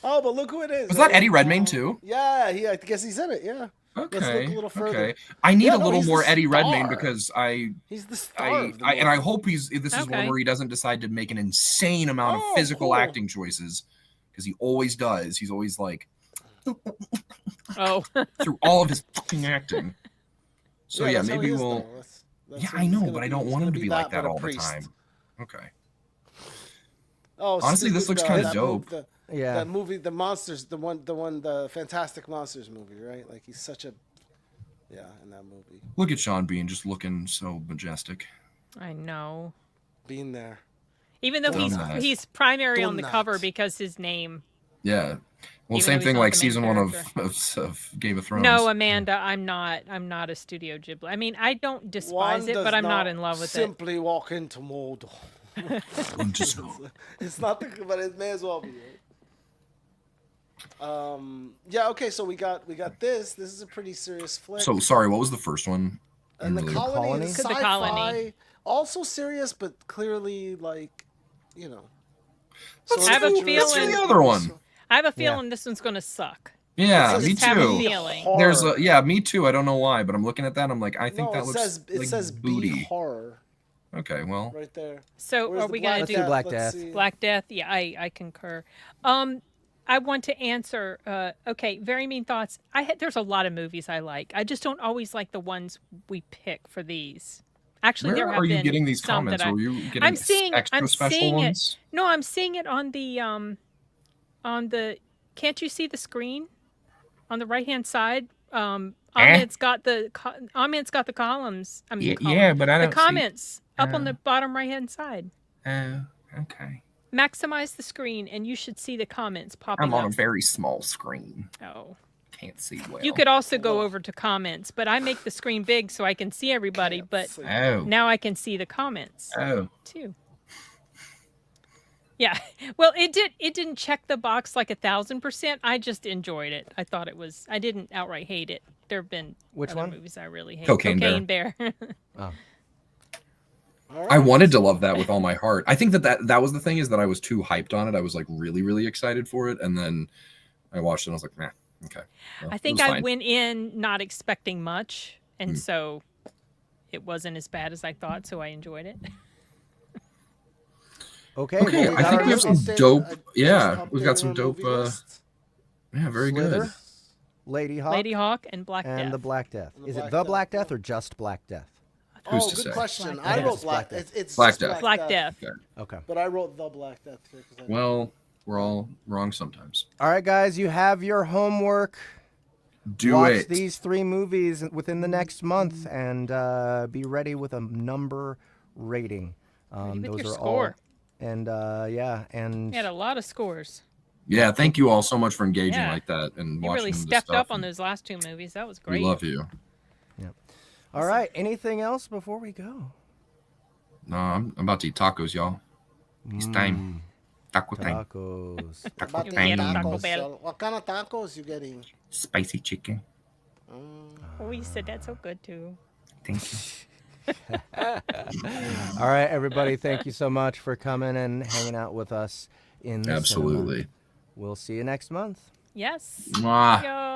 Oh, but look who it is. Was that Eddie Redmayne too? Yeah, I guess he's in it. Yeah. Okay. Let's look a little further. Okay. I need Yeah, a no, little he's the more Eddie Redmayne star. because He's the star. of the and I movie. hope this is one Okay. where he doesn't decide to make an insane amount of Oh, physical cool. acting choices because he always does. He's always like Oh, through all of his fucking acting. So yeah, that's how maybe he is, we'll. though. That's Yeah, what I he's know, gonna but I be. don't He's want gonna him to be like but that a all the priest. time. Okay. Oh, Honestly, this stupid, looks kinda that dope. Yeah. That movie, the monsters, the Fantastic Monsters movie, right? Like he's such a, in that movie, Look at Sean Bean just looking so majestic. I know. being there. Even though Don't that. he's primary on the Don't cover that. because his name Yeah. Well, Even same though he's thing not like the main season 1 character. of Game of Thrones. No, Amanda, I'm not a Studio Ghibli. I mean, I don't despise it, but I'm not in love with it. Simply walk into Mordor. It's not the, but it may as well be. Right? Yeah. Okay. So we got this. This is a pretty serious flick. So sorry, what was the first one? And the colony is The sci-fi, Colony. also serious, but clearly like, you know. Let's I have a do feeling- the other one. I have a feeling this one's going to suck. Yeah, It says me just have a too. feeling. There's a me too. I don't know why, but I'm looking at that. I'm like, I think that looks it like says booty. B horror Okay, well, right there. So Where's are the we going to Let's do do Black Let's Death. see. Black Death? Yeah, I concur. I want to answer. Okay, Very Mean Thoughts. There's a lot of movies I like. I just don't always like the ones we pick for these. Actually, where there have are you been getting these some comments? that Are you getting I'm seeing. extra I'm special seeing ones? it. No, I'm seeing it on the. Can't you see the screen? On the right hand side, Ahmed's got the columns. I mean, yeah, but I don't the comments up on the bottom right hand side. Oh, okay. Maximize the screen, and you should see the comments popping I'm on up. a very small screen. Oh. Can't see well. You could also go over to comments, but I make the screen big so I can see everybody. But Oh. now I can see the comments Oh. too. Yeah, well, it didn't check the box like 1,000%. I just enjoyed it. I thought it was. I didn't outright hate it. There have been Which other one? movies I really hate. Cocaine Bear. Oh. All I right. wanted to love that with all my heart. I think that was the thing, is that I was too hyped on it. I was like really, really excited for it, and then I watched it and I was like, nah, okay. Well, I it think was I fine. went in not expecting much, and so it wasn't as bad as I thought. So I enjoyed it. Okay, Okay, well, we I got think our we have some movies. dope. I Yeah, just we've got updated some our dope. movie list. Yeah, very Slither, good. Lady Hawk, Lady Hawk and Black and Death. the Black Death. And the Is it Black the Death, Black Death yeah. or just Black Death? Who's Oh, to good say? question. Black I Death. wrote Black Black. Death. It's Black just Death. Black Death. Okay. Okay. But I wrote the Black Death here because Well, we're all wrong sometimes. All right, guys, you have your homework. Do Watch it. these 3 movies within the next month and be ready with a number rating. With Those your are score. all. And yeah, and We had a lot of scores. Yeah, thank you all so much for engaging Yeah. like that and You watching really the stepped stuff, up on and those last 2 movies. That was We great. love you. all right. Anything else before we go? No, I'm about to eat tacos, y'all. It's time. Taco time. Tacos. Taco About to time. eat Taco tacos. Bell. So what kind of tacos you getting? Spicy chicken. Oh, you said that so good too. Thank you. All right, everybody. Thank you so much for coming and hanging out with us in the cinema. Absolutely. We'll see you next month. Yes. Mwah. Yo.